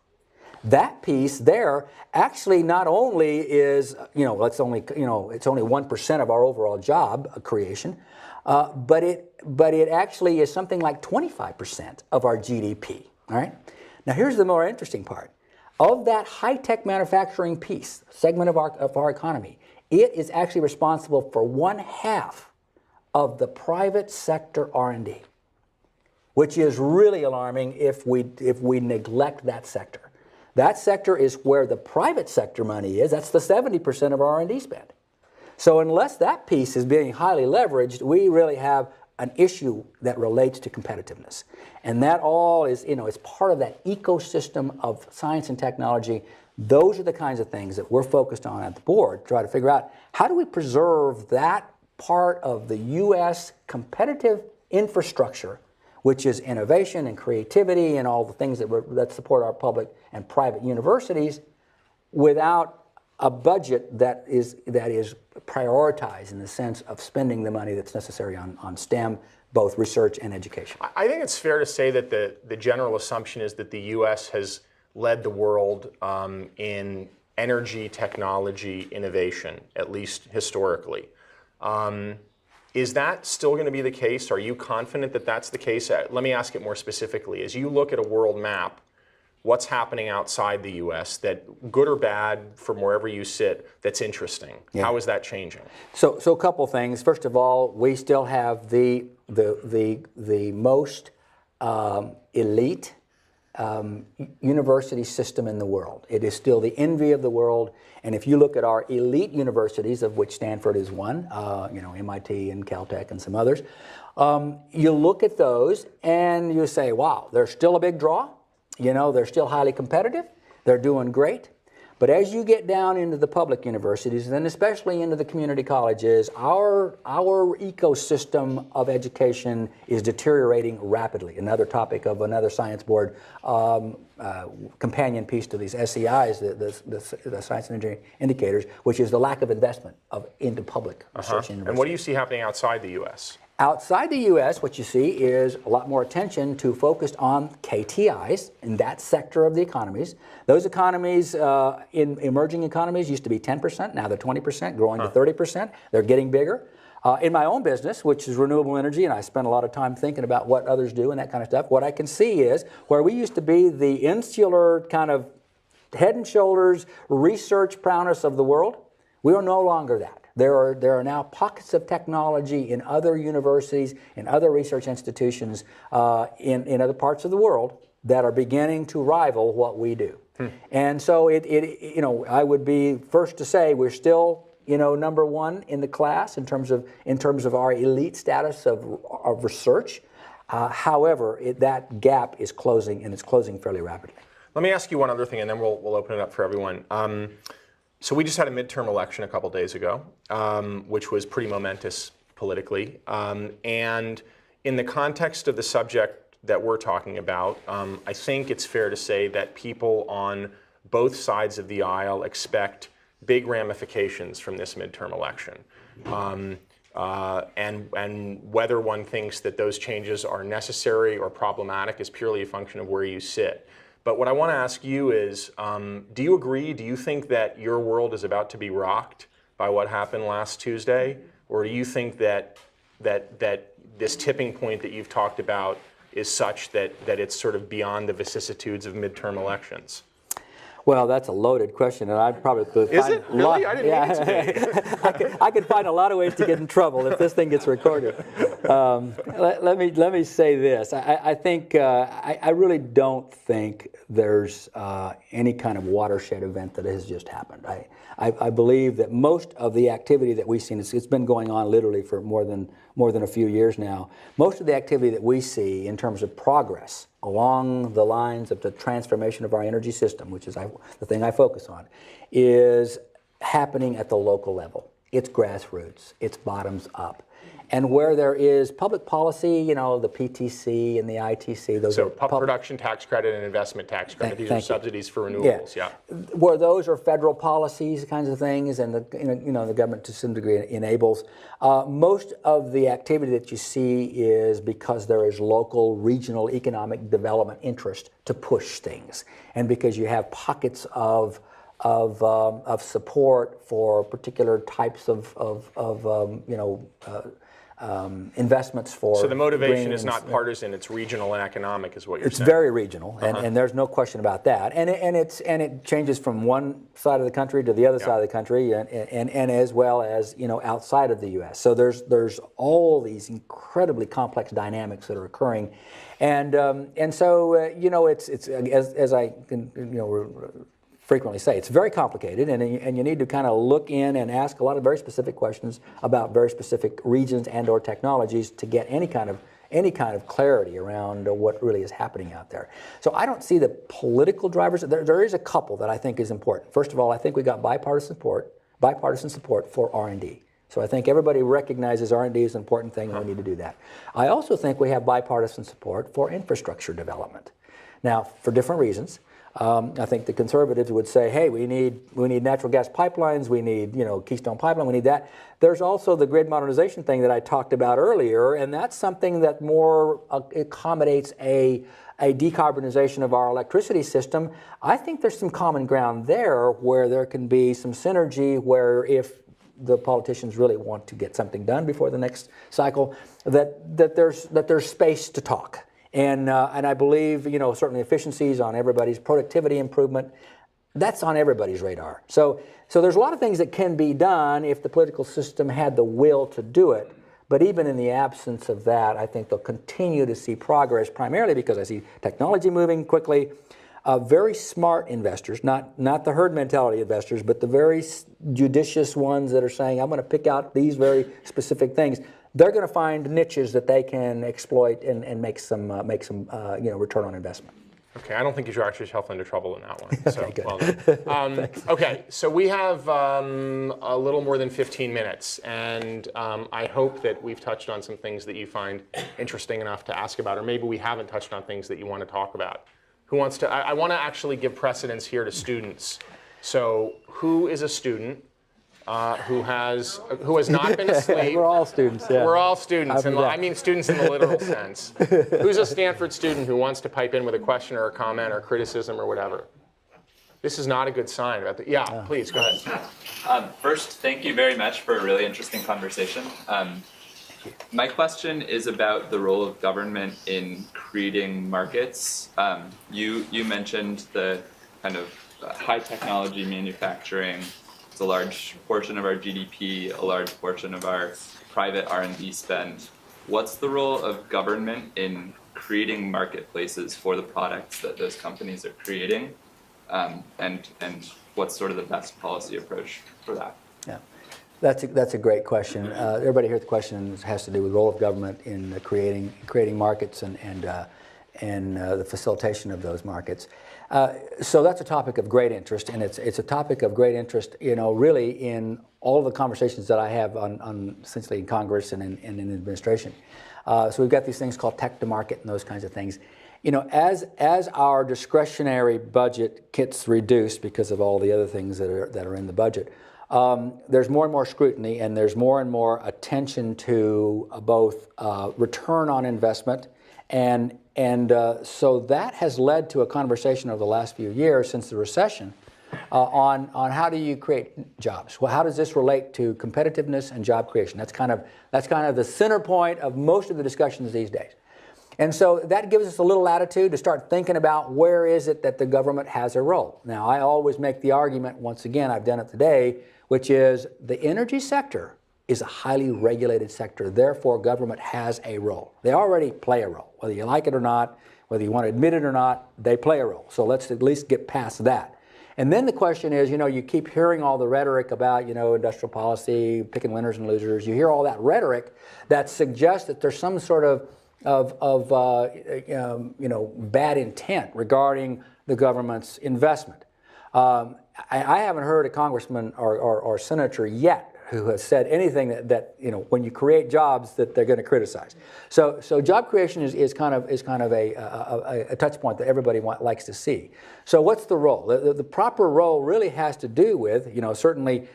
that piece there actually not only is, it's only 1% of our overall job creation, but it actually is something like 25% of our GDP. All right. Now here's the more interesting part. Of that high-tech manufacturing piece, segment of our economy, it is actually responsible for 1/2 of the private sector R&D, which is really alarming if we neglect that sector. That sector is where the private sector money is. That's the 70% of our R&D spend. So unless that piece is being highly leveraged, we really have an issue that relates to competitiveness. And that all is, is part of that ecosystem of science and technology. Those are the kinds of things that we're focused on at the board, to try to figure out how do we preserve that part of the U.S. competitive infrastructure, which is innovation and creativity and all the things that support our public and private universities, without a budget that is prioritized in the sense of spending the money that's necessary on STEM, both research and education. I think it's fair to say that the general assumption is that the U.S. has led the world in energy technology innovation, at least historically. Is that still going to be the case? Are you confident that that's the case? Let me ask it more specifically. As you look at a world map, what's happening outside the U.S. that, good or bad, from wherever you sit, that's interesting? Yeah. How is that changing? So a couple things. First of all, we still have the most elite university system in the world. It is still the envy of the world. And if you look at our elite universities, of which Stanford is one, MIT and Caltech and some others, you look at those and you say, wow, they're still a big draw. They're still highly competitive. They're doing great. But as you get down into the public universities, and especially into the community colleges, our ecosystem of education is deteriorating rapidly. Another topic of another science board companion piece to these SEIs, the science and engineering indicators, which is the lack of investment into public research universities. And what do you see happening outside the U.S.? Outside the U.S., what you see is a lot more attention focused on KTIs in that sector of the economies. Those economies in emerging economies used to be 10%, now they're 20%, growing to 30%. They're getting bigger. In my own business, which is renewable energy, and I spend a lot of time thinking about what others do and that kind of stuff, what I can see is where we used to be the insular kind of head and shoulders research prowess of the world, we are no longer that. There are now pockets of technology in other universities, in other research institutions, in other parts of the world that are beginning to rival what we do. And so I would be first to say we're still number one in the class in terms of our elite status of research. However, that gap is closing, and it's closing fairly rapidly. Let me ask you one other thing, and then we'll open it up for everyone. So we just had a midterm election a couple days ago, which was pretty momentous politically. And in the context of the subject that we're talking about, I think it's fair to say that people on both sides of the aisle expect big ramifications from this midterm election. And whether one thinks that those changes are necessary or problematic is purely a function of where you sit. But what I want to ask you is, do you agree? Do you think that your world is about to be rocked by what happened last Tuesday? Or do you think that this tipping point that you've talked about is such that it's sort of beyond the vicissitudes of midterm elections? Well, that's a loaded question, and I'd probably could Is find it? Really? I didn't mean it to be. I could find a lot of ways to get in trouble if this thing gets recorded. Let me say this. I think I really don't think there's any kind of watershed event that has just happened. I believe that most of the activity that we've seen, it's been going on literally for more than a few years now. Most of the activity that we see in terms of progress along the lines of the transformation of our energy system, which is the thing I focus on, is happening at the local level. It's grassroots, it's bottoms up. And where there is public policy, you know, the PTC and the ITC, those are production tax credit and investment tax credit. These are subsidies for renewables. Yeah. Where those are federal policies, kinds of things, and the government to some degree enables. Most of the activity that you see is because there is local, regional economic development interest to push things, and because you have pockets of support for particular types of investments for. So the motivation is not partisan; it's regional and economic, is what you're saying. It's very regional, and there's no question about that. And it changes from one side of the country to the other side of the country, and as well as outside of the U.S. So there's all these incredibly complex dynamics that are occurring, and so it's as I can frequently say, it's very complicated, and you need to kind of look in and ask a lot of very specific questions about very specific regions and or technologies to get any kind of clarity around what really is happening out there. So I don't see the political drivers. There is a couple that I think is important. First of all, I think we got bipartisan support for R&D. So I think everybody recognizes R&D is an important thing, and we need to do that. I also think we have bipartisan support for infrastructure development. Now, for different reasons. I think the conservatives would say, hey, we need natural gas pipelines, we need Keystone Pipeline, we need that. There's also the grid modernization thing that I talked about earlier, and that's something that more accommodates a decarbonization of our electricity system. I think there's some common ground there where there can be some synergy where if the politicians really want to get something done before the next cycle, that there's space to talk. And I believe, certainly efficiencies on everybody's productivity improvement, that's on everybody's radar. So there's a lot of things that can be done if the political system had the will to do it. But even in the absence of that, I think they'll continue to see progress, primarily because I see technology moving quickly. Very smart investors, not the herd mentality investors, but the very judicious ones that are saying, I'm going to pick out these very specific things. They're going to find niches that they can exploit and make some return on investment. Okay, I don't think you should actually yourself into trouble in that one. So, okay, well done. Okay, so we have a little more than 15 minutes, and I hope that we've touched on some things that you find interesting enough to ask about, or maybe we haven't touched on things that you want to talk about. Who wants to? I want to actually give precedence here to students. So, who is a student? Who has not been asleep? We're all students. Yeah. We're all students, and I mean students in the literal sense. Who's a Stanford student who wants to pipe in with a question or a comment or criticism or whatever? This is not a good sign. Please go ahead. First, thank you very much for a really interesting conversation. My question is about the role of government in creating markets. You mentioned the kind of high technology manufacturing. It's a large portion of our GDP, a large portion of our private R&D spend. What's the role of government in creating marketplaces for the products that those companies are creating? And what's sort of the best policy approach for that? Yeah, that's a great question. Everybody here, the question has to do with the role of government in creating markets and the facilitation of those markets. So that's a topic of great interest, and it's a topic of great interest, really in all of the conversations that I have on essentially in Congress and in administration. So we've got these things called tech to market and those kinds of things. As our discretionary budget gets reduced because of all the other things that are in the budget, there's more and more scrutiny, and there's more and more attention to both return on investment and so that has led to a conversation over the last few years since the recession on how do you create jobs? Well, how does this relate to competitiveness and job creation? That's kind of the center point of most of the discussions these days. And so that gives us a little latitude to start thinking about where is it that the government has a role. Now, I always make the argument, once again, I've done it today, which is the energy sector is a highly regulated sector. Therefore, government has a role. They already play a role. Whether you like it or not, whether you want to admit it or not, they play a role. So let's at least get past that. And then the question is, you keep hearing all the rhetoric about, industrial policy, picking winners and losers. You hear all that rhetoric that suggests that there's some sort of bad intent regarding the government's investment. I haven't heard a congressman or senator yet who has said anything that when you create jobs that they're going to criticize. So job creation is kind of a touch point that everybody likes to see. So what's the role? The proper role really has to do with, certainly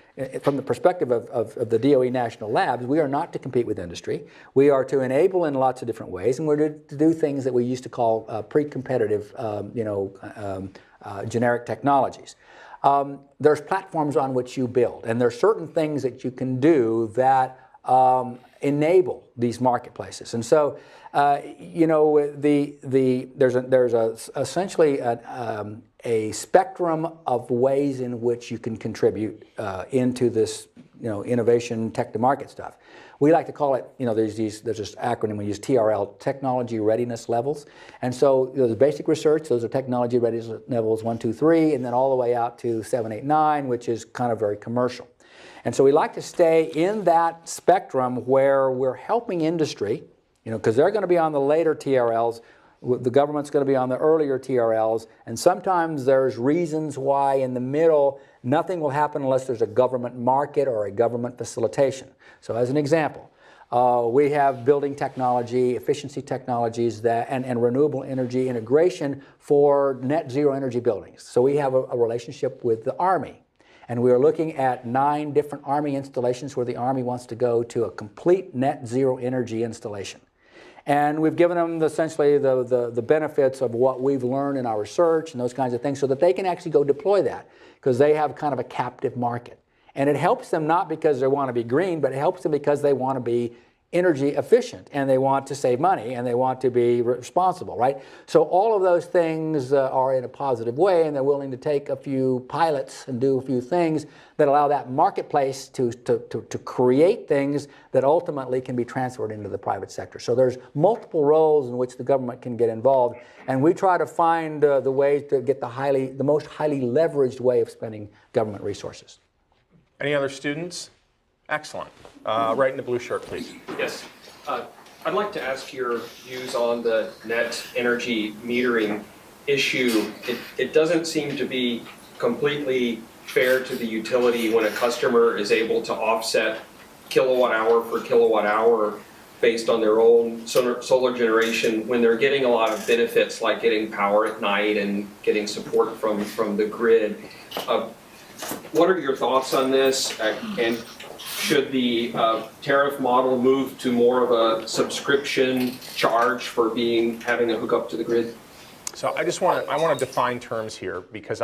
from the perspective of the DOE National Labs, we are not to compete with industry. We are to enable in lots of different ways, and we're to do things that we used to call pre-competitive, generic technologies. There's platforms on which you build, and there's certain things that you can do that enable these marketplaces. And so, there's essentially a spectrum of ways in which you can contribute into this, innovation tech to market stuff. We like to call it, there's this acronym we use, TRL, Technology Readiness Levels. And so there's basic research, those are technology readiness levels 1, 2, 3, and then all the way out to 7, 8, 9, which is kind of very commercial. And so we like to stay in that spectrum where we're helping industry, because they're going to be on the later TRLs, the government's going to be on the earlier TRLs, and sometimes there's reasons why in the middle nothing will happen unless there's a government market or a government facilitation. So as an example, we have building technology, efficiency technologies and renewable energy integration for net zero energy buildings. So we have a relationship with the Army. And we are looking at 9 different Army installations where the Army wants to go to a complete net zero energy installation. And we've given them essentially the benefits of what we've learned in our research and those kinds of things so that they can actually go deploy that because they have kind of a captive market. And it helps them not because they want to be green, but it helps them because they want to be energy efficient and they want to save money and they want to be responsible, right? So all of those things are in a positive way, and they're willing to take a few pilots and do a few things that allow that marketplace to create things that ultimately can be transferred into the private sector. So there's multiple roles in which the government can get involved, and we try to find the ways to get the most highly leveraged way of spending government resources. Any other students? Excellent. Right in the blue shirt, please. Yes. I'd like to ask your views on the net energy metering issue. It doesn't seem to be completely fair to the utility when a customer is able to offset kilowatt hour for kilowatt hour based on their own solar generation when they're getting a lot of benefits like getting power at night and getting support from the grid. What are your thoughts on this? And should the tariff model move to more of a subscription charge for having a hookup to the grid? So I want to define terms here because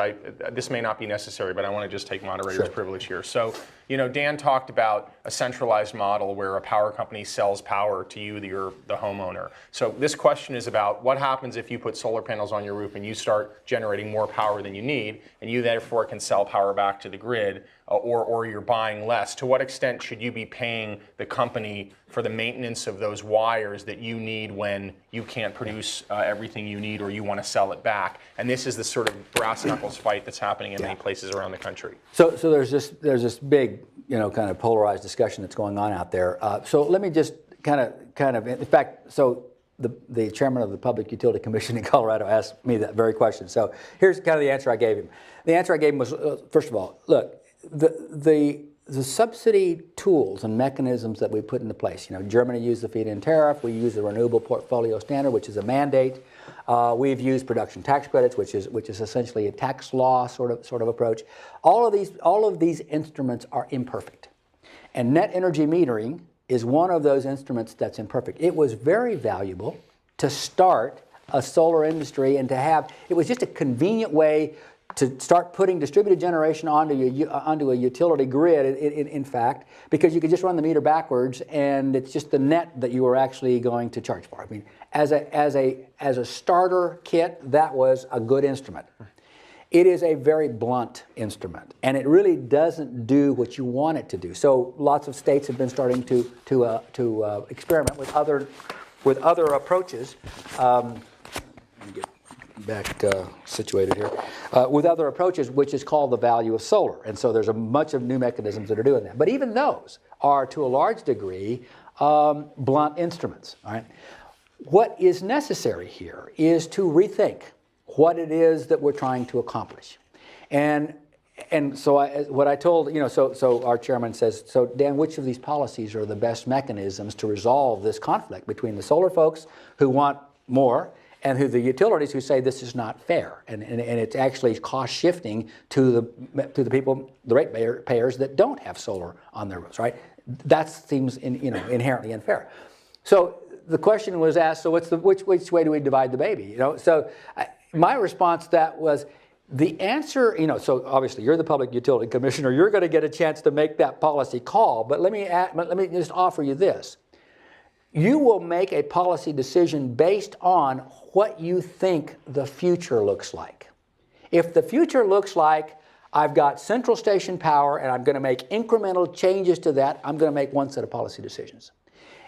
this may not be necessary, but I want to just take moderator's privilege here. So, Dan talked about a centralized model where a power company sells power to you, the homeowner. So this question is about what happens if you put solar panels on your roof and you start generating more power than you need, and you therefore can sell power back to the grid, or you're buying less. To what extent should you be paying the company for the maintenance of those wires that you need when you can't produce everything you need or you want to sell it back? And this is the sort of brass knuckles fight that's happening in many places around the country. So there's this big, kind of polarized discussion that's going on out there. So let me just kind of, in fact, so the chairman of the Public Utility Commission in Colorado asked me that very question. So here's kind of the answer I gave him. The answer I gave him was, first of all, look, the subsidy tools and mechanisms that we put into place. Germany used the feed-in tariff. We use the renewable portfolio standard, which is a mandate. We've used production tax credits, which is essentially a tax law sort of approach. All of these instruments are imperfect, and net energy metering is one of those instruments that's imperfect. It was very valuable to start a solar industry and to have. It was just a convenient way to start putting distributed generation onto a utility grid, in fact, because you could just run the meter backwards, and it's just the net that you are actually going to charge for. I mean, as a starter kit, that was a good instrument. It is a very blunt instrument, and it really doesn't do what you want it to do. So lots of states have been starting to experiment with other approaches. Let me get back situated here. With other approaches, which is called the value of solar. And so there's a bunch of new mechanisms that are doing that. But even those are, to a large degree, blunt instruments. All right? What is necessary here is to rethink what it is that we're trying to accomplish. And so what I told, so our chairman says, so Dan, which of these policies are the best mechanisms to resolve this conflict between the solar folks who want more and the utilities who say this is not fair, and it's actually cost shifting to the people, the rate payers that don't have solar on their roofs, right? That seems inherently unfair. So the question was asked, so which way do we divide the baby? So my response to that was, the answer, so obviously you're the Public Utility Commissioner, you're going to get a chance to make that policy call, but let me just offer you this. You will make a policy decision based on what you think the future looks like. If the future looks like I've got central station power and I'm going to make incremental changes to that, I'm going to make one set of policy decisions.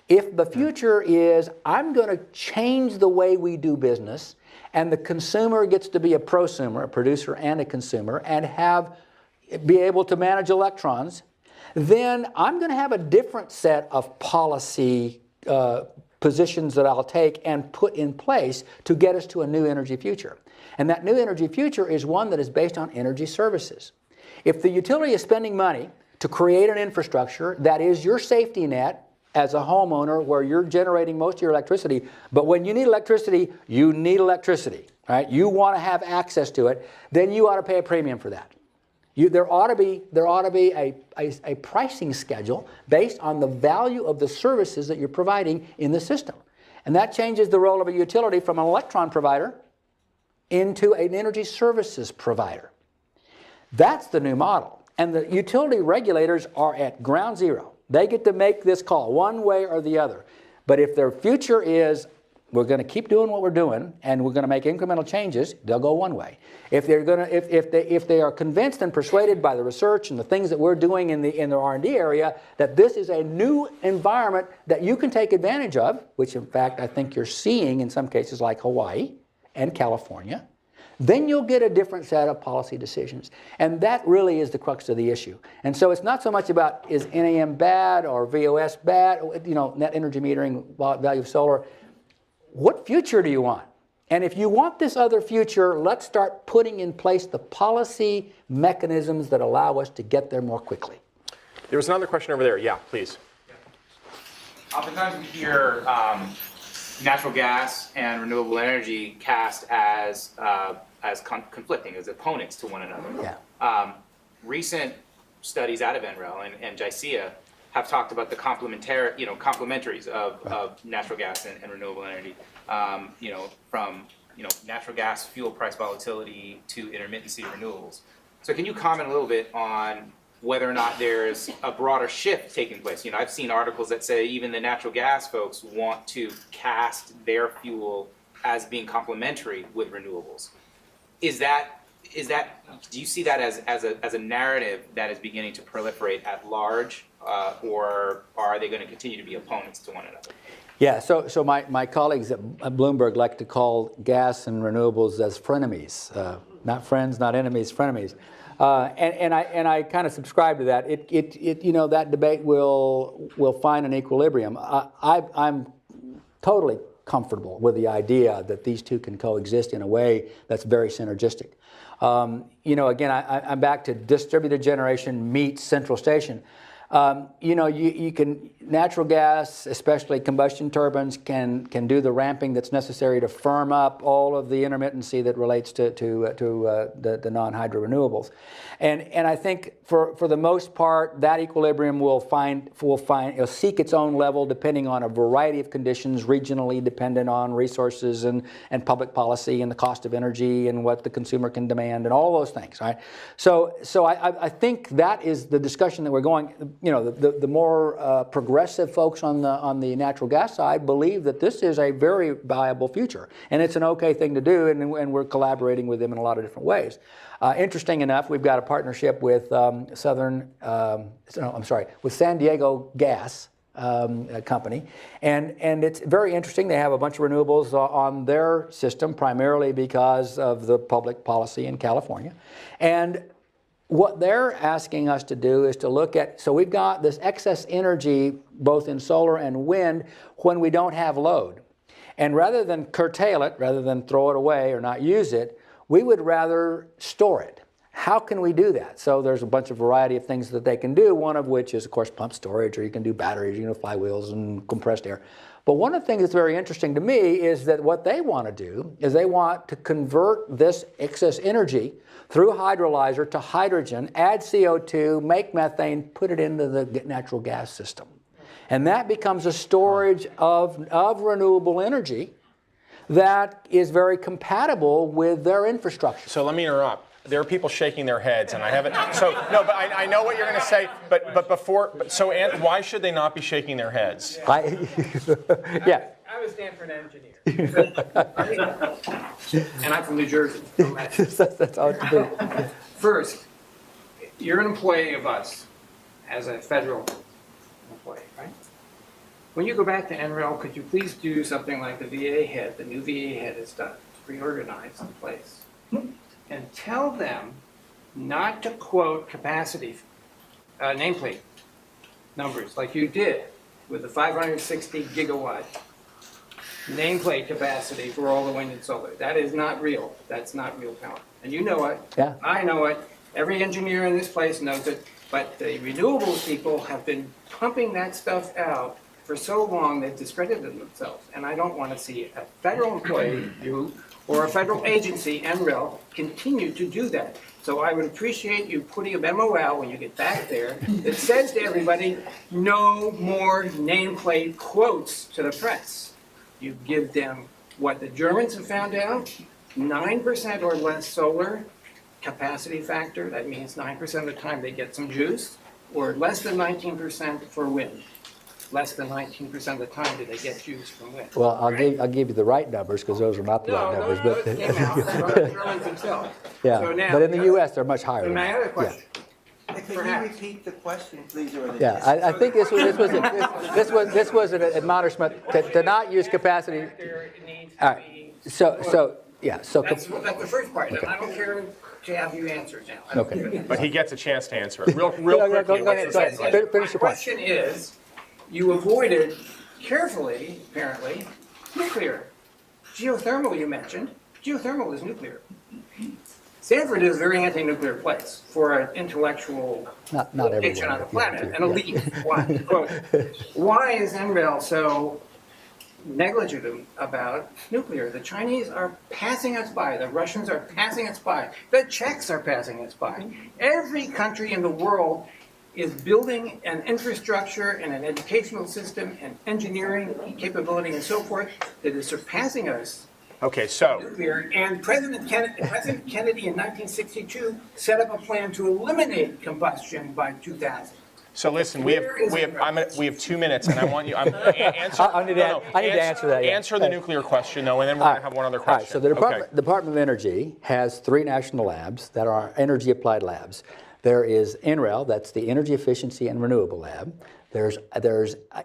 If the future is I'm going to change the way we do business and the consumer gets to be a prosumer, a producer and a consumer, and be able to manage electrons, then I'm going to have a different set of policy positions that I'll take and put in place to get us to a new energy future. And that new energy future is one that is based on energy services. If the utility is spending money to create an infrastructure that is your safety net as a homeowner where you're generating most of your electricity, but when you need electricity, right? You want to have access to it, then you ought to pay a premium for that. There ought to be a pricing schedule based on the value of the services that you're providing in the system. And that changes the role of a utility from an electron provider into an energy services provider. That's the new model. And the utility regulators are at ground zero. They get to make this call one way or the other. But if their future is, we're going to keep doing what we're doing, and we're going to make incremental changes, they'll go one way. If they are convinced and persuaded by the research and the things that we're doing in the R&D area that this is a new environment that you can take advantage of, which in fact I think you're seeing in some cases like Hawaii and California, then you'll get a different set of policy decisions. And that really is the crux of the issue. And so it's not so much about is NEM bad or VOS bad, net energy metering, value of solar. What future do you want? And if you want this other future, let's start putting in place the policy mechanisms that allow us to get there more quickly. There was another question over there. Yeah, please. Oftentimes we hear natural gas and renewable energy cast as conflicting, as opponents to one another. Yeah. Recent studies out of NREL and JICEA have talked about the complementaries of natural gas and renewable energy. From natural gas fuel price volatility to intermittency of renewables. So can you comment a little bit on whether or not there's a broader shift taking place? I've seen articles that say even the natural gas folks want to cast their fuel as being complementary with renewables. Do you see that as a narrative that is beginning to proliferate at large, or are they going to continue to be opponents to one another? Yeah, so my colleagues at Bloomberg like to call gas and renewables as frenemies, not friends, not enemies, frenemies, and I kind of subscribe to that. That debate will find an equilibrium. I'm totally comfortable with the idea that these two can coexist in a way that's very synergistic. Again, I'm back to distributed generation meets central station. natural gas, especially combustion turbines, can do the ramping that's necessary to firm up all of the intermittency that relates to the non-hydro renewables. And I think for the most part, that equilibrium will it'll seek its own level depending on a variety of conditions, regionally dependent on resources and public policy and the cost of energy and what the consumer can demand and all those things, right? So I think that is the discussion that we're going. You know, the more progressive folks on the natural gas side believe that this is a very viable future, and it's an okay thing to do, and we're collaborating with them in a lot of different ways. Interesting enough, we've got a partnership with with San Diego Gas company, and it's very interesting. They have a bunch of renewables on their system, primarily because of the public policy in California, and what they're asking us to do is to look at, so we've got this excess energy both in solar and wind when we don't have load. And rather than curtail it, rather than throw it away or not use it, we would rather store it. How can we do that? So there's a bunch of variety of things that they can do, one of which is, of course, pump storage, or you can do batteries, you know, flywheels and compressed air. But one of the things that's very interesting to me is that what they want to do is they want to convert this excess energy through hydrolyzer to hydrogen, add CO2, make methane, put it into the natural gas system. And that becomes a storage of renewable energy that is very compatible with their infrastructure. So let me interrupt. There are people shaking their heads, and I haven't. So no, but I know what you're going to say. But before, why should they not be shaking their heads? Yeah. I was Stanford engineer, and I'm from New Jersey. That's how it should be. First, you're an employee of us as a federal employee, right? When you go back to NREL, could you please do something like the VA head, the new VA head has done, reorganize the place, and tell them not to quote capacity, nameplate numbers like you did with the 560 gigawatt nameplate capacity for all the wind and solar. That is not real. That's not real power. And you know it. Yeah. I know it. Every engineer in this place knows it. But the renewables people have been pumping that stuff out for so long they've discredited themselves. And I don't want to see a federal employee, you, or a federal agency, NREL, continue to do that. So I would appreciate you putting a memo out when you get back there that says to everybody, no more nameplate quotes to the press. You give them what the Germans have found out, 9% or less solar capacity factor. That means 9% of the time they get some juice, or less than 19% for wind. Less than 19% of the time do they get juice from wind. Well, I'll give you the right numbers, because those are not the right numbers. Those came out from the Germans themselves. Yeah, So now, but in the U.S. they're much higher. So than my that. other question. Can you Perhaps. repeat the question, please? Or the Yeah, I think this was an admonishment to not use capacity. There needs All to right. be. So That's the first part, and I don't care to have you answer now. I don't Okay. care. But he gets a chance to answer it. Real Go quickly, ahead, what's the second question? Finish My your point. question is, you avoided carefully, apparently, nuclear. Geothermal you mentioned. Geothermal is nuclear. Stanford is a very anti-nuclear place for an intellectual Not location on the planet, an elite. Why? Quote, why is NREL so negligent about nuclear? The Chinese are passing us by. The Russians are passing us by. The Czechs are passing us by. Every country in the world is building an infrastructure and an educational system and engineering capability and so forth that is surpassing us. Okay, so Nuclear, and President Kennedy in 1962 set up a plan to eliminate combustion by 2000. so listen, we have 2 minutes, and I want you. Answer. I need to answer that, yeah. Answer the nuclear question, though, and then we're going to have one other All right, question. so the Department of Energy has 3 national labs that are energy applied labs. There is NREL, that's the Energy Efficiency and Renewable Lab. There's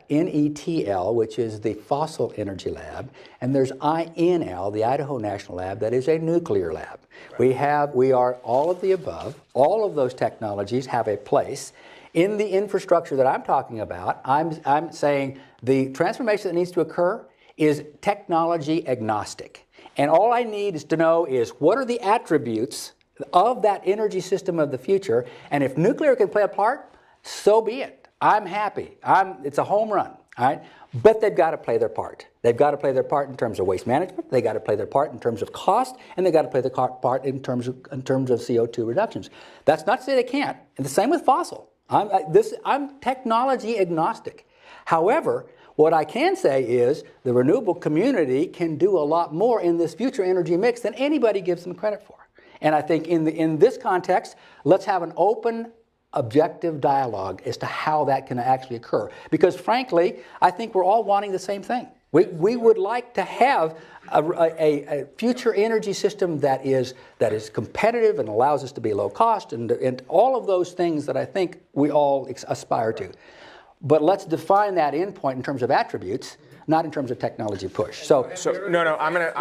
NETL, which is the Fossil Energy Lab, and there's INL, the Idaho National Lab, that is a nuclear lab. Right. We are all of the above. All of those technologies have a place. In the infrastructure that I'm talking about, I'm saying the transformation that needs to occur is technology agnostic. And all I need is to know is what are the attributes of that energy system of the future, and if nuclear can play a part, so be it. I'm happy. It's a home run, all right? But they've got to play their part. They've got to play their part in terms of waste management. They've got to play their part in terms of cost, and they've got to play their part in terms of CO2 reductions. That's not to say they can't. And the same with fossil. I'm technology agnostic. However, what I can say is the renewable community can do a lot more in this future energy mix than anybody gives them credit for. And I think in this context, let's have an open, objective dialogue as to how that can actually occur. Because frankly, I think we're all wanting the same thing. We would like to have a future energy system that is competitive and allows us to be low cost and all of those things that I think we all aspire to. But let's define that endpoint in terms of attributes, not in terms of technology push. So no, I'm gonna,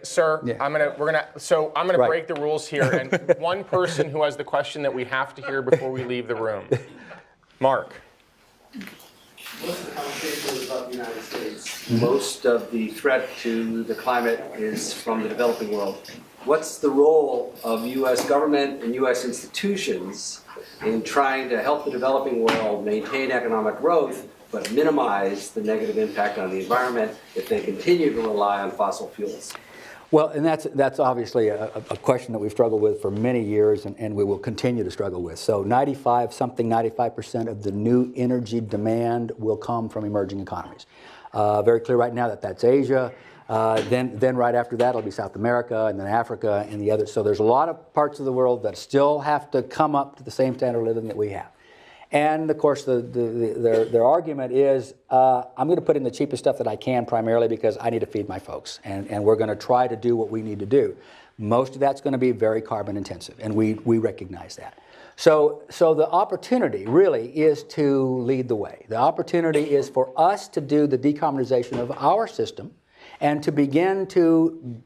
sir, Yeah. I'm gonna Right. break the rules here, and one person who has the question that we have to hear before we leave the room. Mark. Most of the conversation is about the United States. Most of the threat to the climate is from the developing world. What's the role of U.S. government and U.S. institutions in trying to help the developing world maintain economic growth, but minimize the negative impact on the environment if they continue to rely on fossil fuels? Well, and that's obviously a question that we've struggled with for many years and we will continue to struggle with. So 95% of the new energy demand will come from emerging economies. Very clear right now that that's Asia. Then right after that it'll be South America and then Africa and the others. So there's a lot of parts of the world that still have to come up to the same standard of living that we have. And of course, their argument is, I'm going to put in the cheapest stuff that I can primarily because I need to feed my folks. And we're going to try to do what we need to do. Most of that's going to be very carbon intensive, and we recognize that. So the opportunity really is to lead the way. The opportunity is for us to do the decarbonization of our system and to begin to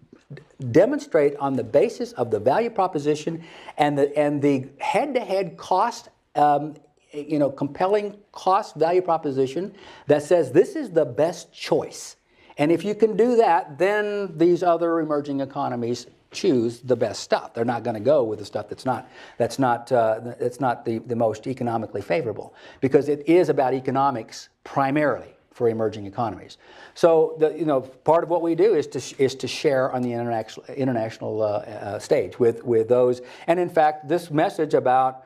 demonstrate on the basis of the value proposition and the head-to-head cost compelling cost value proposition that says this is the best choice. And if you can do that, then these other emerging economies choose the best stuff. They're not going to go with the stuff that's not the most economically favorable, because it is about economics primarily for emerging economies. So part of what we do is to share on the international stage with those. And in fact, this message about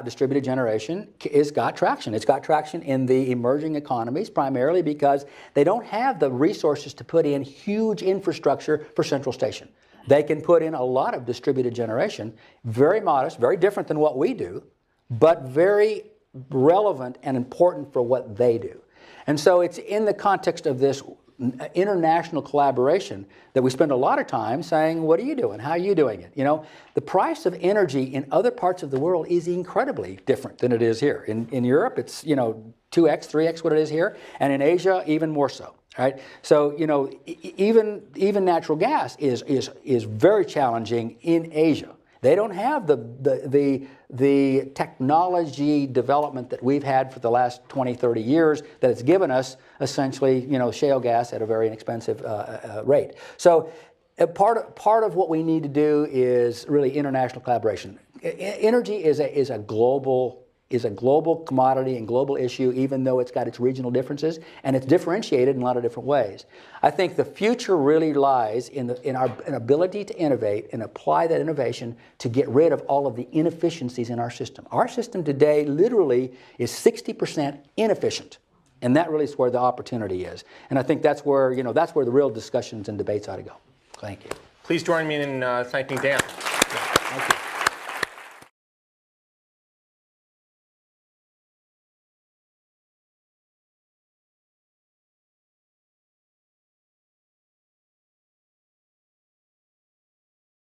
distributed generation has got traction. It's got traction in the emerging economies primarily because they don't have the resources to put in huge infrastructure for central station. They can put in a lot of distributed generation, very modest, very different than what we do, but very relevant and important for what they do. And so it's in the context of this international collaboration that we spend a lot of time saying, what are you doing? How are you doing it? The price of energy in other parts of the world is incredibly different than it is here. In Europe, it's 2x, 3x what it is here, and in Asia, even more so. Right? So even natural gas is very challenging in Asia. They don't have the technology development that we've had for the last 20, 30 years that has given us essentially, shale gas at a very inexpensive rate. So part of what we need to do is really international collaboration. Energy is a global commodity and global issue, even though it's got its regional differences, and it's differentiated in a lot of different ways. I think the future really lies in our ability to innovate and apply that innovation to get rid of all of the inefficiencies in our system. Our system today literally is 60% inefficient, and that really is where the opportunity is. And I think that's where the real discussions and debates ought to go. Thank you. Please join me in thanking Dan. Thank you.